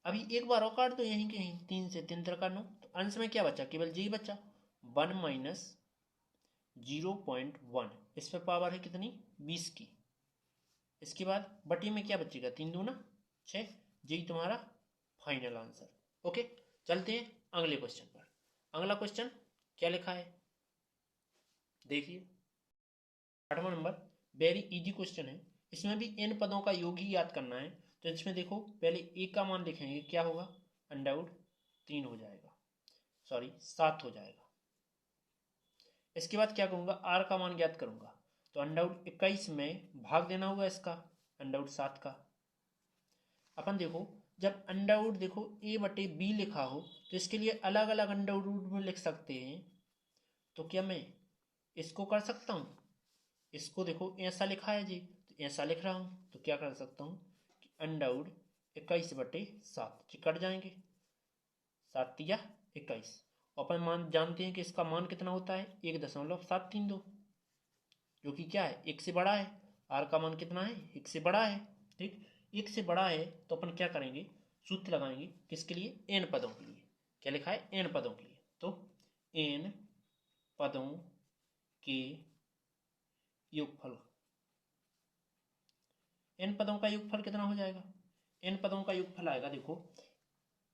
Speaker 1: अभी एक बार और काट दो यहीं कहीं, 3 से 3 का 9, तो अंश में क्या बचा केवल जी बचा 1 माइनस 0.1, इस पर पावर है कितनी 20 की, इसके बाद बटी में क्या बचेगा 3 दूना 6, यही तुम्हारा फाइनल आंसर, ओके। चलते हैं अगले क्वेश्चन पर। अगला क्वेश्चन क्या लिखा है देखिए, 8वां नंबर, वेरी इजी क्वेश्चन है, इसमें भी n पदों का योग ही याद करना है। तो इसमें देखो पहले a का मान लिखेंगे, क्या होगा अंडाउट 3 हो जाएगा, सॉरी 7 हो जाएगा। इसके बाद क्या करूंगा r का मान ज्ञात करूंगा, तो अंडाउट 21 में भाग देना होगा इसका अंडाउट 7 का। अपन देखो जब अंडर रूट देखो ए बटे बी लिखा हो तो इसके लिए अलग अलग अंडर रूट में लिख सकते हैं। तो क्या मैं इसको कर सकता हूँ, इसको देखो ऐसा लिखा है जी तो ऐसा लिख रहा हूँ, तो क्या कर सकता हूँ कि अंडर रूट 21/7 जी कट जाएंगे, 7×21। अपन मान जानते हैं कि इसका मान कितना होता है 1.732, जो कि क्या है एक से बड़ा है। आर का मान कितना है एक से बड़ा है, ठीक। एक से बड़ा है तो अपन क्या करेंगे, सूत्र लगाएंगे किसके लिए, एन पदों के लिए। क्या लिखा है एन पदों के लिए, तो एन पदों के योगफल, एन पदों का योगफल कितना हो जाएगा, एन पदों का योगफल आएगा देखो,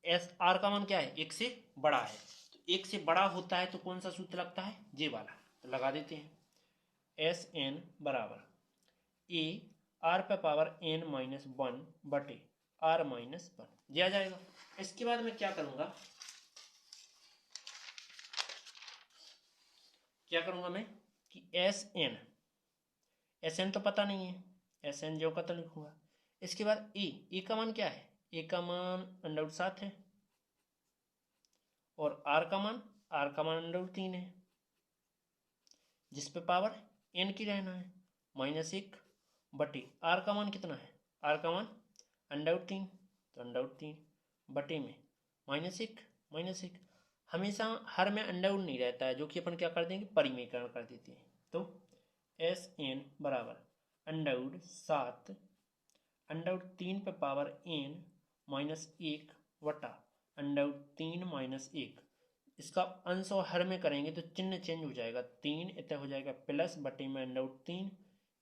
Speaker 1: एस आर का मान क्या है एक से बड़ा है, तो एक से बड़ा होता है तो कौन सा सूत्र लगता है, जे वाला, तो लगा देते हैं। एस एन बराबर ए आर पे पावर n-1 बटे r-1 ये आ जाएगा। इसके बाद मैं क्या करूंगा, मैं कि एस एन तो पता नहीं है, एस एन जो का तो लिखूंगा। इसके बाद ए का मान क्या है, ए का मान √7 है, और आर का मान √3 है, जिस पे पावर एन की रहना है, -1 बटे आर का मान कितना है, आर का मान √3, तो √3 बटे में -1 हमेशा हर में अंडर नहीं रहता है, जो कि अपन क्या कर देंगे परिमेयकरण कर देते हैं। तो एस एन बराबर √7 √3 पे पावर n-1 वटा √3-1, इसका अंश और हर में करेंगे तो चिन्ह चेंज हो जाएगा, 3 इतना हो जाएगा प्लस बटे में √3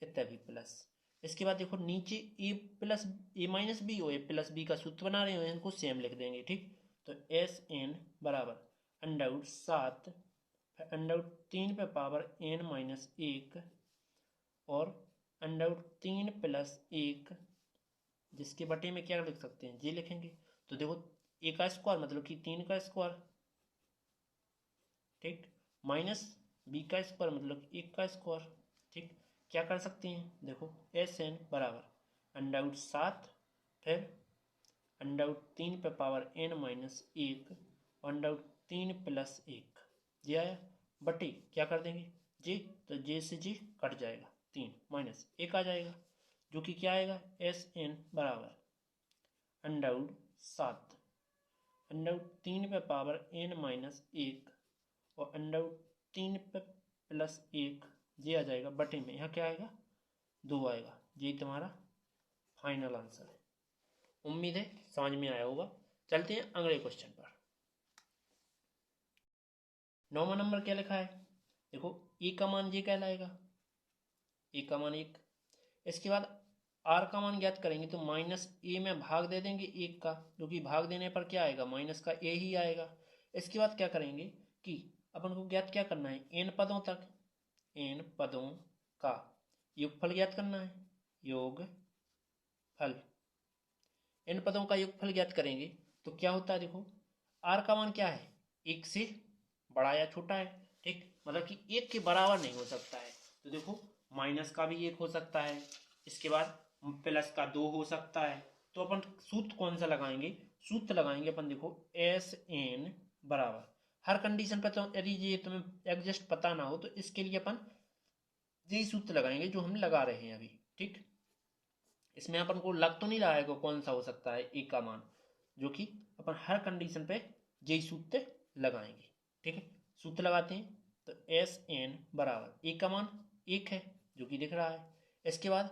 Speaker 1: इतना भी प्लस। इसके बाद देखो नीचे a-b और a+b का सूत्र बना रहे हैं, इनको सेम लिख देंगे, ठीक। तो एस एन बराबर √7 √3 पे पावर n-1 और √3 + 1, जिसके बटे में क्या लिख सकते हैं, जी लिखेंगे। तो देखो ए का स्क्वायर मतलब कि 3 का स्क्वायर, ठीक, माइनस बी का स्क्वायर मतलब 1 का स्क्वायर, ठीक। क्या कर सकते हैं देखो एस एन बराबर √7 फिर √3 पे पावर n-1 √3 + 1 ये आया, बटे क्या कर देंगे जे, तो जे से जे कट जाएगा, 3 -1 आ जाएगा, जो कि क्या आएगा एस एन बराबर √7 √3 पे पावर n-1 और √3 पे +1 ये आ जाएगा, बटे में यहाँ क्या आएगा 2 आएगा। ये तुम्हारा फाइनल आंसर है। उम्मीद है समझ में आया होगा। चलते हैं अगले क्वेश्चन पर। 9वां नंबर क्या लिखा है, देखो ए का मान ये कहलाएगा, ए का मान 1। इसके बाद आर का मान ज्ञात करेंगे तो -a में भाग दे देंगे 1 का, जो कि भाग देने पर क्या आएगा माइनस का a ही आएगा। इसके बाद क्या करेंगे कि अपन को ज्ञात क्या करना है, n पदों तक, n पदों का योगफल ज्ञात करना है, योगफल, n पदों का योगफल ज्ञात करेंगे तो क्या होता है देखो, r का मान क्या है 1 से बड़ा या छोटा है, ठीक, मतलब कि 1 के बराबर नहीं हो सकता है। तो देखो माइनस का भी 1 हो सकता है, इसके बाद प्लस का 2 हो सकता है। तो अपन सूत्र कौन सा लगाएंगे, सूत्र लगाएंगे अपन देखो एस एन बराबर, हर कंडीशन पर तो यदि ये तुम्हें एग्जैक्ट पता ना हो तो इसके लिए अपन यही सूत्र लगाएंगे जो हम लगा रहे हैं अभी, ठीक। इसमें अपन को लग तो नहीं रहा है कि कौन सा हो सकता है ए का मान, जो कि अपन हर कंडीशन पे यही सूत्र लगाएंगे, ठीक है। सूत्र लगाते हैं तो एस एन बराबर ए का मान 1 है जो कि दिख रहा है, इसके बाद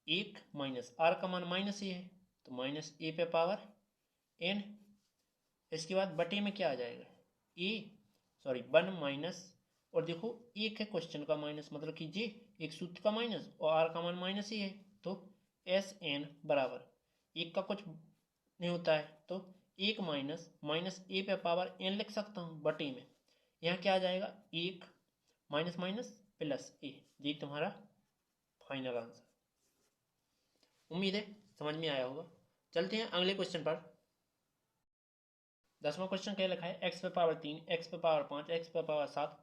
Speaker 1: 1 माइनस आर का मान -a है तो -a पे पावर n, इसके बाद बटे में क्या आ जाएगा 1 माइनस, और देखो 1 है क्वेश्चन का माइनस मतलब कि जे एक सूत्र का माइनस और आर का मान -a है, तो एस एन बराबर 1 का कुछ नहीं होता है तो 1 माइनस a पे पावर n लिख सकता हूँ, बटे में यहाँ क्या आ जाएगा 1 माइनस प्लस a, ये तुम्हारा फाइनल आंसर। उम्मीद है समझ में आया होगा। चलते हैं अगले क्वेश्चन पर। 10वां क्वेश्चन क्या लिखा है, x पे पावर 3 x पे पावर 5 x पे पावर 7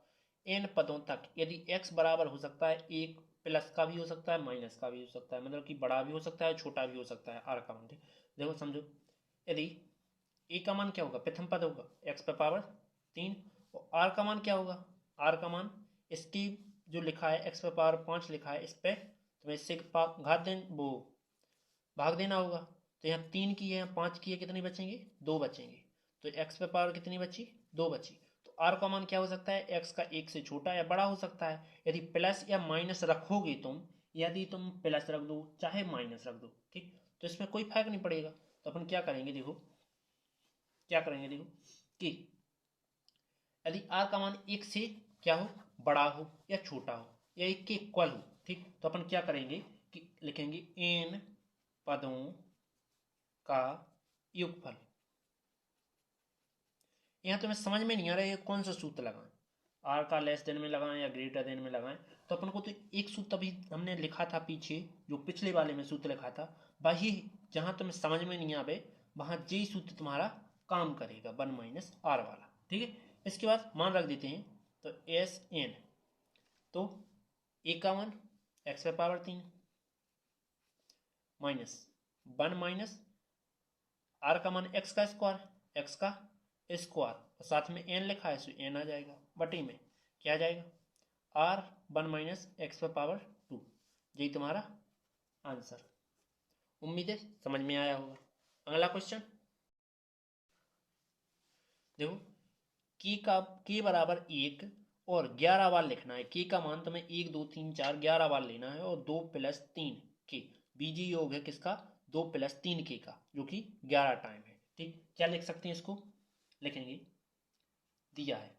Speaker 1: n पदों तक यदि x बराबर हो सकता है 1, प्लस का भी हो सकता है माइनस का भी हो सकता है, मतलब कि बड़ा भी हो सकता है छोटा भी हो सकता है आर का मान, देखो समझो यदि ए का मान क्या होगा, प्रथम पद होगा एक्स पे पावर 3, और आर का मान क्या होगा, आर का मान इसकी जो लिखा है एक्स पे पावर 5 लिखा है, इस पे तुम्हें इससे भाग देना होगा। तो यहाँ 3 की है, यहाँ 5 की है, कितनी बचेंगे, 2 बचेंगे। तो एक्स पे पावर कितनी बची, 2 बची। तो आर का मान क्या हो सकता है, एक्स का 1 से छोटा या बड़ा हो सकता है। यदि प्लस या माइनस रखोगे तुम, यदि तुम प्लस रख दो चाहे माइनस रख दो, ठीक, तो इसमें कोई फर्क नहीं पड़ेगा। तो अपन क्या करेंगे, देखो क्या करेंगे, देखो कि यदि आर का मान 1 से क्या हो, बड़ा हो या छोटा हो या 1 के इक्वल हो, ठीक, तो अपन क्या करेंगे कि लिखेंगे n पदों का योगफल। यहाँ तुम्हें समझ में नहीं आ रहा है कौन सा सूत्र लगाएं, आर का लेस देन में लगाएं या ग्रेटर देन में लगाएं। तो अपन को तो एक सूत्र अभी हमने लिखा था पीछे, जो पिछले वाले में सूत्र लिखा था, वही जहाँ तुम्हें समझ में नहीं आवे वहाँ यही सूत्र तुम्हारा काम करेगा, 1 - r वाला, ठीक है। इसके बाद मान रख देते हैं, तो एस एन, तो ए का मान एक्स पे पावर 3 माइनस 1 - आर का मान एक्स का स्क्वायर, एक्स का स्क्वायर, और साथ में एन लिखा है, सो एन आ जाएगा, बटे में क्या आ जाएगा, आर 1 - एक्स पे पावर 2। यही तुम्हारा आंसर। उम्मीद है समझ में आया होगा। अगला क्वेश्चन देखो, के बराबर 1 और 11 बार लिखना है। के का मान तुम्हें 1 2 3 4 11 बार लेना है, और 2 + 3 के बीजीय योग है किसका, 2 + 3 के का, जो कि 11 टाइम है, ठीक। क्या लिख सकते हैं इसको, लिखेंगे दिया है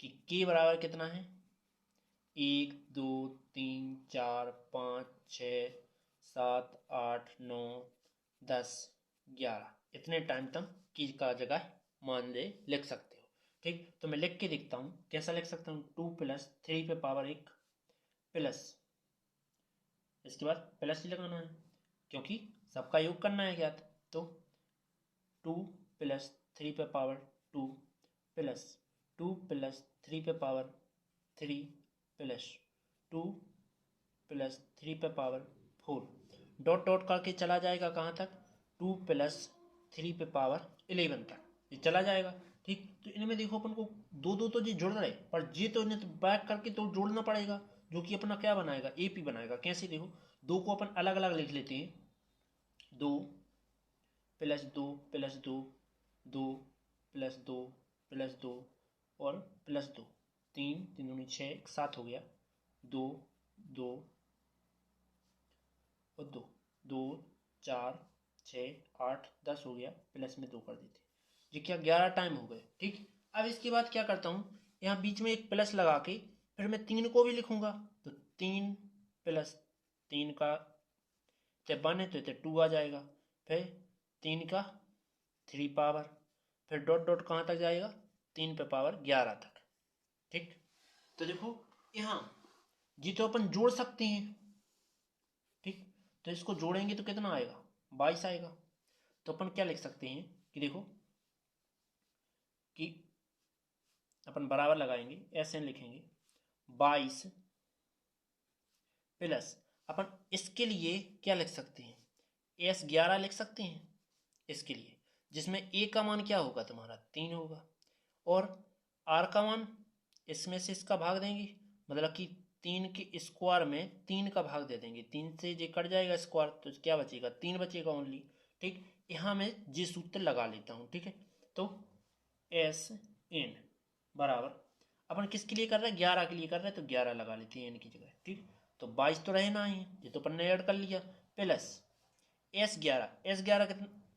Speaker 1: कि के बराबर कितना है, 1 2 3 4 5 6 7 8 9 10 11, इतने टाइम तक की का जगह मान ले लिख सकते हो, ठीक। तो मैं लिख के देखता हूँ कैसा लिख सकता हूँ, 2 + 3 पे पावर 1 प्लस, इसके बाद प्लस ही लगाना है क्योंकि सबका योग करना है ज्ञात। तो 2 + 3 पे पावर 2 प्लस 2 + 3 पे पावर 3 प्लस 2 + 3 पे पावर 4, डॉट डॉट करके चला जाएगा कहाँ तक, 2 + 3 पे पावर 11 तक ये चला जाएगा, ठीक। तो इनमें देखो अपन को दो दो तो जी जुड़ रहे, पर जी तो इन्हें तो बैक करके तो जोड़ना पड़ेगा, जो कि अपना क्या बनाएगा, एपी बनाएगा। कैसे, देखो दो को अपन अलग अलग लिख लेते हैं, 2 + 2 + 2 2 + 2 + 2 और +2, 3 3 दूनी 6, 7 हो गया, 2 2 और 2 2 4 6 8 10 हो गया, प्लस में 2 कर देते, ये क्या 11 टाइम हो गए, ठीक। अब इसके बाद क्या करता हूँ, यहाँ बीच में एक प्लस लगा के फिर मैं 3 को भी लिखूंगा, तो 3 + 3 का 1 है तो 2 आ जाएगा, फिर 3 का 3 पावर, फिर डॉट डॉट कहाँ तक जाएगा, 3 पे पावर 11 तक, ठीक। तो देखो यहाँ जी तो अपन जोड़ सकते हैं, ठीक। तो इसको जोड़ेंगे तो कितना आएगा, 22 आएगा। तो अपन क्या लिख सकते हैं कि देखो कि अपन बराबर लगाएंगे, एस एन लिखेंगे, 22 प्लस अपन इसके लिए क्या लिख सकते हैं, S11 लिख सकते हैं इसके लिए, जिसमें ए का मान क्या होगा तुम्हारा 3 होगा, और आर का मान इसमें से इसका भाग देंगे, मतलब कि 3 के स्क्वायर में 3 का भाग दे देंगे, 3 से जे कट जाएगा स्क्वायर, तो क्या बचेगा, 3 बचेगा ओनली, ठीक। यहाँ मैं जी सूत्र लगा लेता हूँ, ठीक है। तो एस एन बराबर, अपन किसके लिए कर रहे हैं, 11 के लिए कर रहे हैं, तो 11 लगा लेते हैं एन की जगह, ठीक। तो 22 तो रहना ही है, ये तो अपन ने ऐड कर लिया, प्लस S11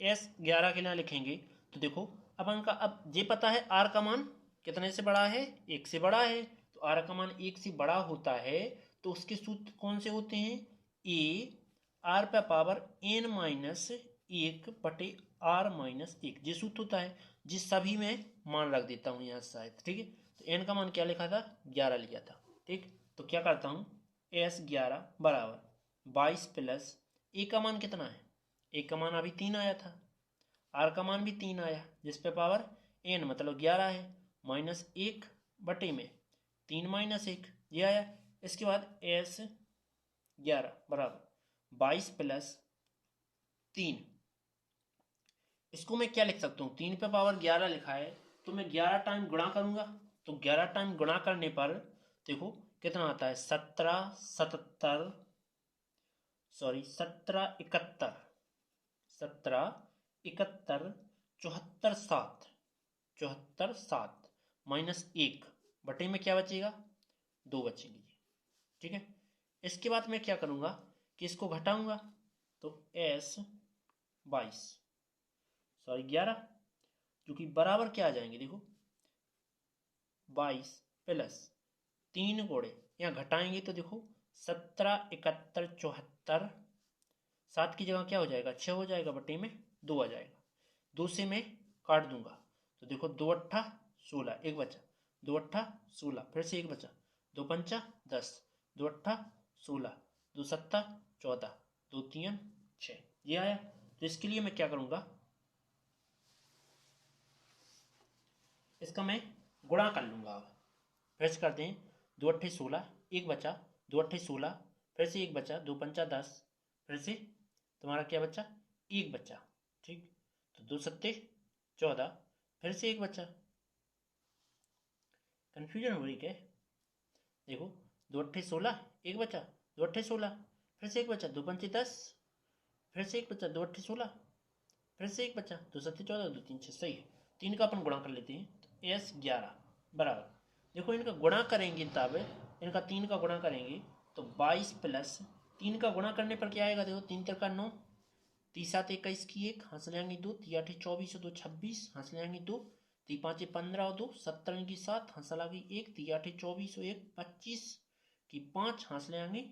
Speaker 1: S11 के लिए लिखेंगे, तो देखो अपन का अब ये पता है आर का मान कितने से बड़ा है, 1 से बड़ा है, तो आर का मान 1 से बड़ा होता है, तो उसके सूत्र कौन से होते हैं, ए आर पे पावर n-1 बटे r-1, ये सूत्र होता है, जिस सभी में मान रख देता हूँ यहाँ शायद, ठीक है। तो n का मान क्या लिखा था, 11 लिया था, ठीक। तो क्या करता हूँ, S11 बराबर 22 प्लस ए का मान कितना है, ए का मान अभी 3 आया था, आर का मान भी 3 आया, जिस पे पावर n मतलब 11 है, -1 बटे में 3 - 1 ये आया। इसके बाद S11 बराबर 22 प्लस 3। इसको मैं क्या लिख सकता हूँ, 3 पे पावर 11 लिखा है तो मैं 11 टाइम गुणा करूंगा, तो 11 टाइम गुणा करने पर देखो कितना आता है, 17 इकहत्तर, 7 -1 बटे में क्या बचेगा, 2 बचेंगे। ठीक है, इसके बाद मैं क्या करूंगा कि इसको घटाऊंगा, तो S 11 जो कि बराबर क्या आ जाएंगे, देखो 22 प्लस 3 कोड़े यहाँ घटाएंगे तो देखो 17 71 74, 7 की जगह क्या हो जाएगा 6 हो जाएगा, बटे में 2 आ जाएगा, 2 से मैं काट दूंगा तो देखो 2 अट्ठा 16, एक बचा, 2 अट्ठा 16, फिर से एक बचा, 2 पंचा 10, 2 अट्ठा 16, 2 सत्ता 14, 2 तीन 6, ये आया। तो इसके लिए मैं क्या करूंगा, इसका मैं गुणा कर लूंगा। अब फिर से करते हैं, 2 अट्ठे 16, एक बचा, 2 अट्ठे 16, फिर से एक बचा, 2 पंचा 10, फिर से तुम्हारा क्या बचा, एक बचा। ठीक, तो 2 सत्ते 14, फिर से एक बचा। कंफ्यूजन हो रही क्या, देखो 2 अट्ठे 16, एक बचा, 2 अट्ठे 16, फिर से एक बचा, 2 पंचे 10, फिर से एक बचा, 2 अट्ठे 16, फिर से एक बचा, 2 सत्ते 14, 2 तीन 6, सही है। 3 का अपन गुणा कर लेते हैं, तो S 11 बराबर, देखो इनका गुणा करेंगे तब, इनका 3 का गुणा करेंगे तो 22 प्लस 3 का गुणा करने पर क्या आएगा, देखो 3 तिरका 9, 3 7 21 की 1, हंस लेंगे 2, 3 8 24 2 26, हंस लेंगे 2, 3 5 15 2, 17 की 7, हंस लगी 1, 3 8 24 1 25 की 5, हंस लेंगे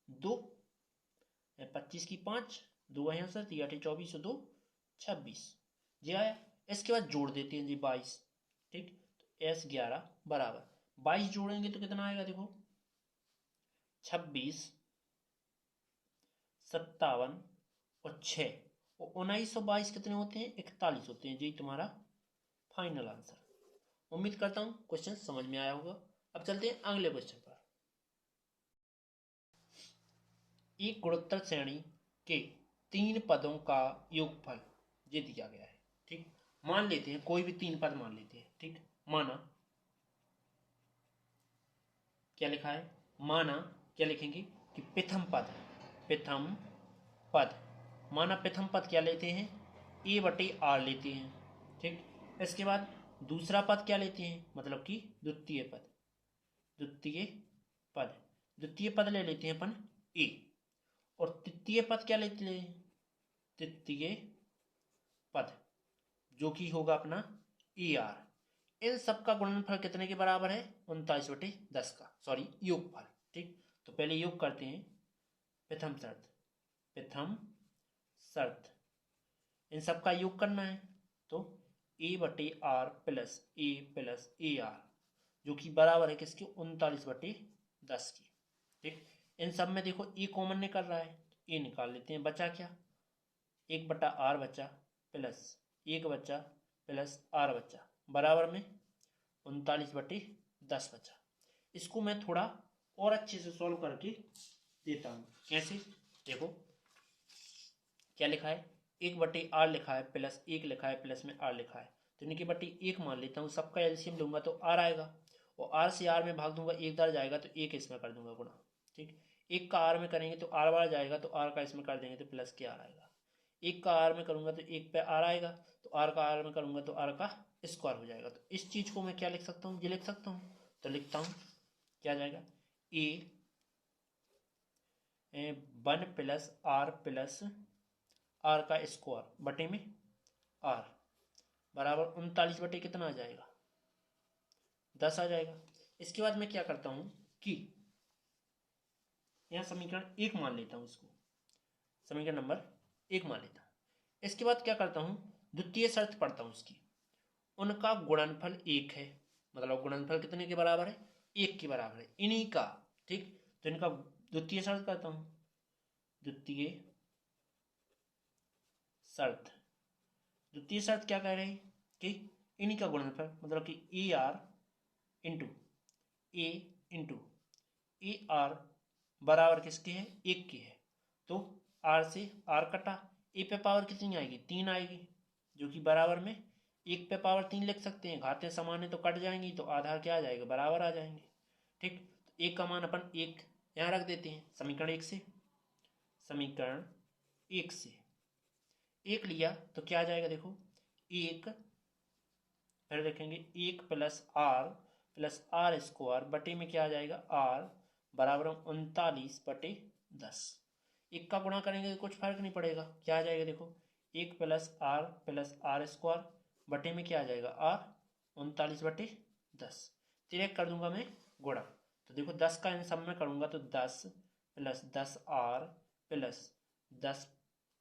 Speaker 1: 2, 25 की 5, 2 है आंसर, 3 8 24 2 26, जी आया। इसके बाद जोड़ देते हैं जी 22। ठीक, तो S 11 बराबर 22 जोड़ेंगे तो कितना आएगा, देखो 26 57 और 6 और 19 और 22 कितने होते हैं, 41 होते हैं जी, तुम्हारा फाइनल आंसर। उम्मीद करता हूं क्वेश्चन समझ में आया होगा। अब चलते हैं अगले क्वेश्चन पर। एक गुणोत्तर श्रेणी के 3 पदों का योगफल ये दिया गया है। ठीक, मान लेते हैं कोई भी 3 पद मान लेते हैं। ठीक, माना क्या लिखा है, माना क्या लिखेंगे कि प्रथम पद, माना प्रथम पद क्या लेते हैं, A/R लेते हैं। ठीक, इसके बाद दूसरा पद क्या लेते हैं, मतलब कि द्वितीय पद, द्वितीय पद ले लेते हैं अपन A, और तृतीय पद क्या लेते हैं, तृतीय पद जो कि होगा अपना AR। इन सबका गुणनफल कितने के बराबर है, 39/10 का, सॉरी योगफल। ठीक, तो पहले योग करते हैं, प्रथम शर्त इन सबका योग करना है, तो A/R plus A plus AR जो कि बराबर है किसके, 39/10 की। ठीक, इन सब में देखो A कॉमन निकल रहा है, A निकाल लेते हैं, बचा क्या, 1/R बचा प्लस 1 बचा प्लस R बचा, बराबर में 39/10 बचा। इसको मैं थोड़ा और अच्छे से सॉल्व करके देता हूँ, कैसे, देखो क्या लिखा है, 1/R लिखा है प्लस 1 लिखा है प्लस में R लिखा है, तो इनके बटे 1 मान लेता हूँ, सबका एलसीएम लूंगा तो R आएगा, और R से R में भाग दूंगा, 1 दार जाएगा तो 1 इसमें कर दूंगा गुणा। ठीक, 1 का R में करेंगे तो R बार जाएगा, तो R का इसमें कर देंगे तो प्लस के R आएगा, 1 का R में करूंगा तो 1 पे R आएगा, तो R का R में करूंगा तो R का स्क्वायर हो जाएगा। तो इस चीज को मैं क्या लिख सकता हूँ, ये लिख सकता हूँ, तो लिखता हूँ क्या जाएगा, A 1 plus R plus R का स्क्वायर बटे में R बराबर 39 बटे कितना आ जाएगा, 10 आ जाएगा। इसके बाद मैं क्या करता हूं कि यहां समीकरण 1 मान लेता हूं, इसको समीकरण नंबर 1 मान लेता हूं। इसके बाद क्या करता हूं, द्वितीय शर्त पढ़ता हूं उसकी, उनका गुणनफल 1 है, मतलब गुणनफल कितने के बराबर है, 1 के बराबर है इन्हीं का। ठीक, तो इनका द्वितीय शर्त करता हूं, द्वितीय शर्त क्या कह रही कि इन्हीं का गुणनफल, मतलब कि AR इंटू AR बराबर किसके है, 1 के है, तो R से R कटा, ए पे पावर कितनी आएगी, 3 आएगी, जो कि बराबर में 1 पे पावर 3 लिख सकते हैं। घातें समान है तो कट जाएंगी, तो आधार क्या आ जाएगा, बराबर आ जाएंगे। ठीक, तो एक का मान अपन 1 यहाँ रख देते हैं समीकरण 1 से। समीकरण 1 से 1 लिया तो क्या आ जाएगा, देखो 1, फिर देखेंगे 1 प्लस आर स्क्वायर बटे में क्या आ जाएगा, आर बराबर 39/10। 1 का गुणा करेंगे तो कुछ फर्क नहीं पड़ेगा, क्या आ जाएगा देखो 1 प्लस आर स्क्वायर बटे में क्या आ जाएगा, आर 39/10। तिरक कर दूंगा मैं गुणा, तो देखो 10 का इन सब में करूंगा तो 10 plus 10 R plus 10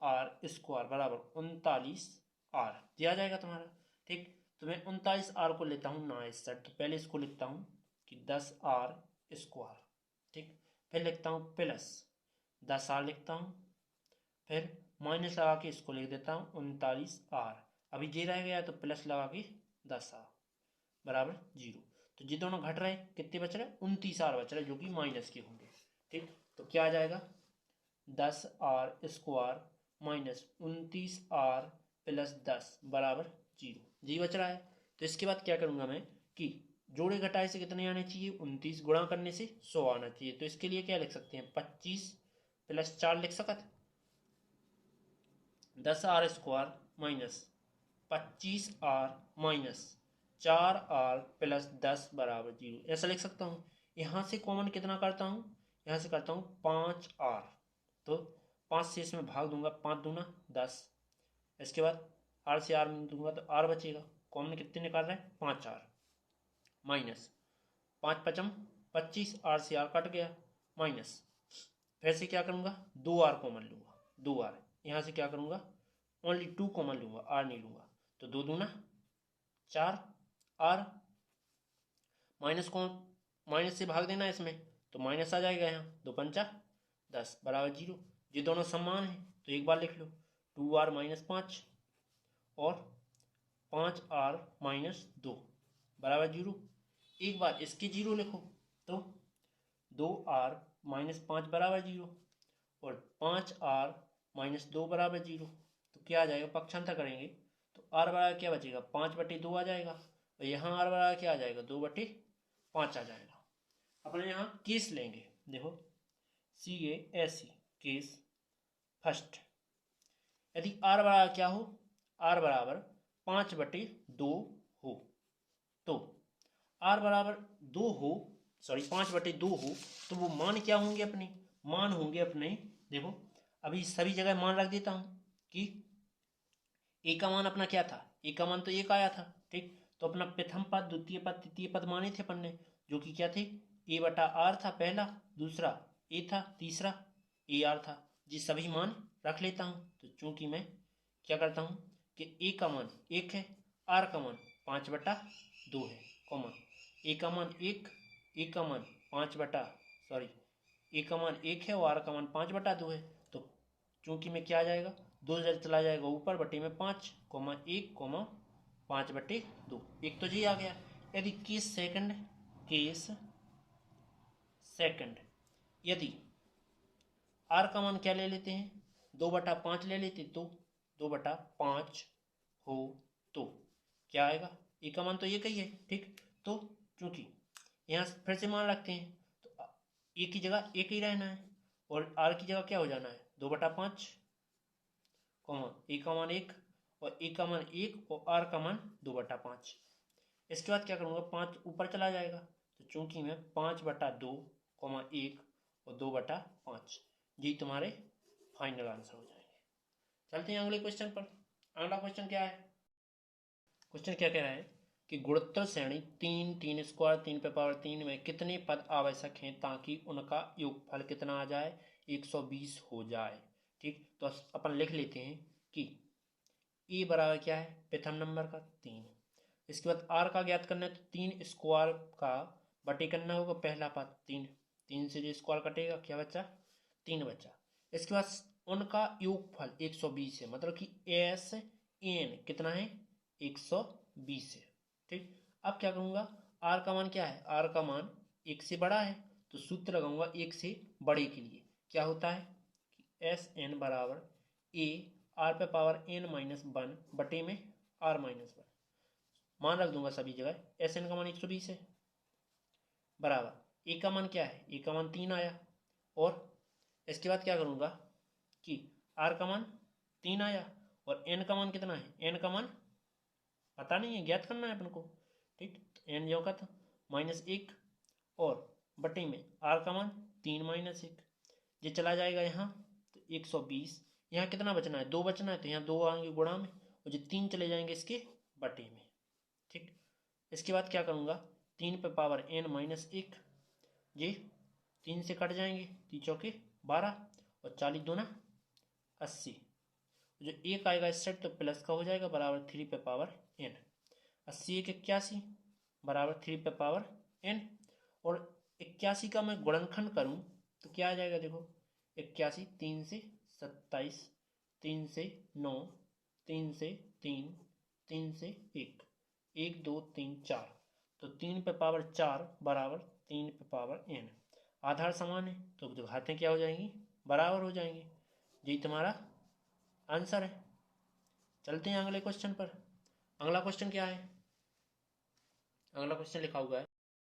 Speaker 1: R square बराबर 39 आर दिया जाएगा तुम्हारा। ठीक, तो मैं 39 आर को लेता हूँ ना इस साइड, तो पहले इसको लिखता हूँ कि 10 आर स्क्वायर। ठीक, फिर लिखता हूँ प्लस 10 आर लिखता हूँ, फिर माइनस लगा के इसको लिख देता हूँ 39 आर। अभी जे रह गया तो प्लस लगा के 10 आर बराबर 0। तो ये दोनों घट रहे, कितने बच रहे, 29 आर बच रहे, जो कि माइनस के होंगे। ठीक, तो क्या आ जाएगा 10 R square minus 29 R plus 10 बराबर 0, जी बच रहा है। तो इसके बाद क्या करूंगा मैं कि जोड़े घटाए से कितने आने चाहिए, 29, गुणा करने से 100 आना चाहिए। तो इसके लिए क्या लिख सकते हैं, 25 प्लस 4 लिख सकते, 10 R square minus 25 R minus 4 R plus 10 बराबर 0, ऐसा लिख सकता हूँ। यहाँ से कॉमन कितना करता हूँ, यहाँ से करता हूँ 5 आर, तो 5 से इसमें भाग दूंगा, 5 दूना 10। इसके बाद आर से आर में दूंगा तो आर बचेगा, कॉमन कितने निकाल रहे हैं, 5 आर माइनस 5 पचम 25, आर से आर कट गया, माइनस फिर से क्या करूँगा 2 आर कॉमन लूँगा, 2 आर यहाँ से क्या करूँगा ओनली 2 कॉमन लूँगा, आर नहीं लूँगा, तो 2 दूना 4 आर माइनस को माइनस से भाग देना इसमें, तो माइनस आ जाएगा यहाँ, 2 पंचा 10 बराबर 0। ये दोनों समान हैं तो एक बार लिख लो 2 आर माइनस 5 और 5 आर माइनस 2 बराबर 0। एक बार इसकी 0 लिखो तो 2 आर माइनस 5 बराबर 0 और 5 आर माइनस 2 बराबर 0। तो क्या आ जाएगा, पक्षांतर करेंगे तो आर बराबर क्या बचेगा, 5/2 आ जाएगा, और यहाँ आर बराबर क्या आ जाएगा, 2/5 आ जाएगा। अपने यहाँ केस लेंगे, देखो CASE केस फर्स्ट, यदि आर बराबर क्या हो, आर बराबर 5/2 हो, तो आर बराबर 2 हो, सॉरी 5/2 हो, तो वो मान क्या होंगे अपने, मान होंगे अपने, देखो अभी सभी जगह मान रख देता हूँ कि ए का मान अपना क्या था, ए का मान तो 1 आया था। ठीक, तो अपना प्रथम पद द्वितीय पद तृतीय पद माने थे अपन ने, जो कि क्या थे, A/R था पहला, दूसरा ए था, तीसरा AR था। जी सभी मान रख लेता हूँ, तो चूंकि मैं क्या करता हूँ कि ए का मान 1 है, आर का मान 5/2 है, कॉमा ए का मान 1, ए का मान 1 है और आर का मान 5/2 है। तो चूंकि मैं क्या आ जाएगा, 2 जब चला जाएगा ऊपर बटे में 5, 1, 5/2, एक तो जी आ गया। यदि केस सेकंड यदि आर का मान क्या ले लेते हैं, 2/5 ले लेते, तो 2/5 हो तो क्या आएगा, ए का मान तो ये कही है। ठीक, तो चूंकि यहाँ फिर से मान रखते हैं तो ए की जगह एक ही रहना है और आर की जगह क्या हो जाना है, 2/5, ए का मान 1 और ए का मान 1 और आर का मान 2/5। इसके बाद क्या करूँगा, 5 ऊपर चला जाएगा, तो चूंकि मैं 5/2, 1 और 2/5, ये तुम्हारे फाइनल आंसर हो जाएंगे। चलते हैं अगले क्वेश्चन पर। अगला क्वेश्चन क्या है, क्वेश्चन क्या कह रहा है कि गुणोत्तर श्रेणी 3, 3 स्क्वायर 3 पे पावर 3 में कितने पद आवश्यक हैं ताकि उनका योगफल कितना आ जाए, 120 हो जाए। ठीक, तो अपन लिख लेते हैं कि ए बराबर क्या है, प्रथम नंबर का 3, इसके बाद आर का ज्ञात करना है तो 3 स्क्वायर का बटे करना होगा, पहला पद 3, 3 से जो स्क्वायर कटेगा क्या बचा, 3 बचा। इसके बाद उनका योगफल 120 है, मतलब कि SN कितना है, 120 है। ठीक, अब क्या करूँगा, आर का मान क्या है, आर का मान 1 से बड़ा है, तो सूत्र लगाऊंगा 1 से बड़े के लिए, क्या होता है कि SN बराबर आर पे पावर एन माइनस वन बटे में आर माइनस वन, मान रख दूंगा सभी जगह। एस एन का मान 120 है, बराबर ए का मान क्या है, ए का मान 3 आया। और इसके बाद क्या करूँगा कि आर का मान 3 आया और एन का मान कितना है, एन का मान पता नहीं है, ज्ञात करना है अपन को। ठीक, तो एन जो का था -1 और बटे में आर का मान 3 - 1, ये चला जाएगा यहाँ तो 120। यहाँ कितना बचना है, 2 बचना है, तो यहाँ 2 आएंगे गुणा में और जो 3 चले जाएंगे इसके बटे में। ठीक, इसके बाद क्या करूँगा, 3 पे पावर n -1, ये 3 से कट जाएंगे, 3 चौके 12 और 40 दूना 80, जो एक आएगा इस साइड तो प्लस का हो जाएगा, बराबर 3 पे पावर n। 80 1 81 बराबर 3 पे पावर n। और 81 का मैं गुणनखंड करूँ तो क्या आ जाएगा, देखो 81 3 से 27, 3 से 9, 3 से 3, 3 से 1, 1 2 3 4, तो 3 पे पावर 4 बराबर 3 पे पावर n। आधार समान है तो घातें क्या हो जाएंगी, बराबर हो जाएंगी। यही तुम्हारा आंसर है। चलते हैं अगले क्वेश्चन पर। अगला क्वेश्चन क्या है, अगला क्वेश्चन लिखा हुआ है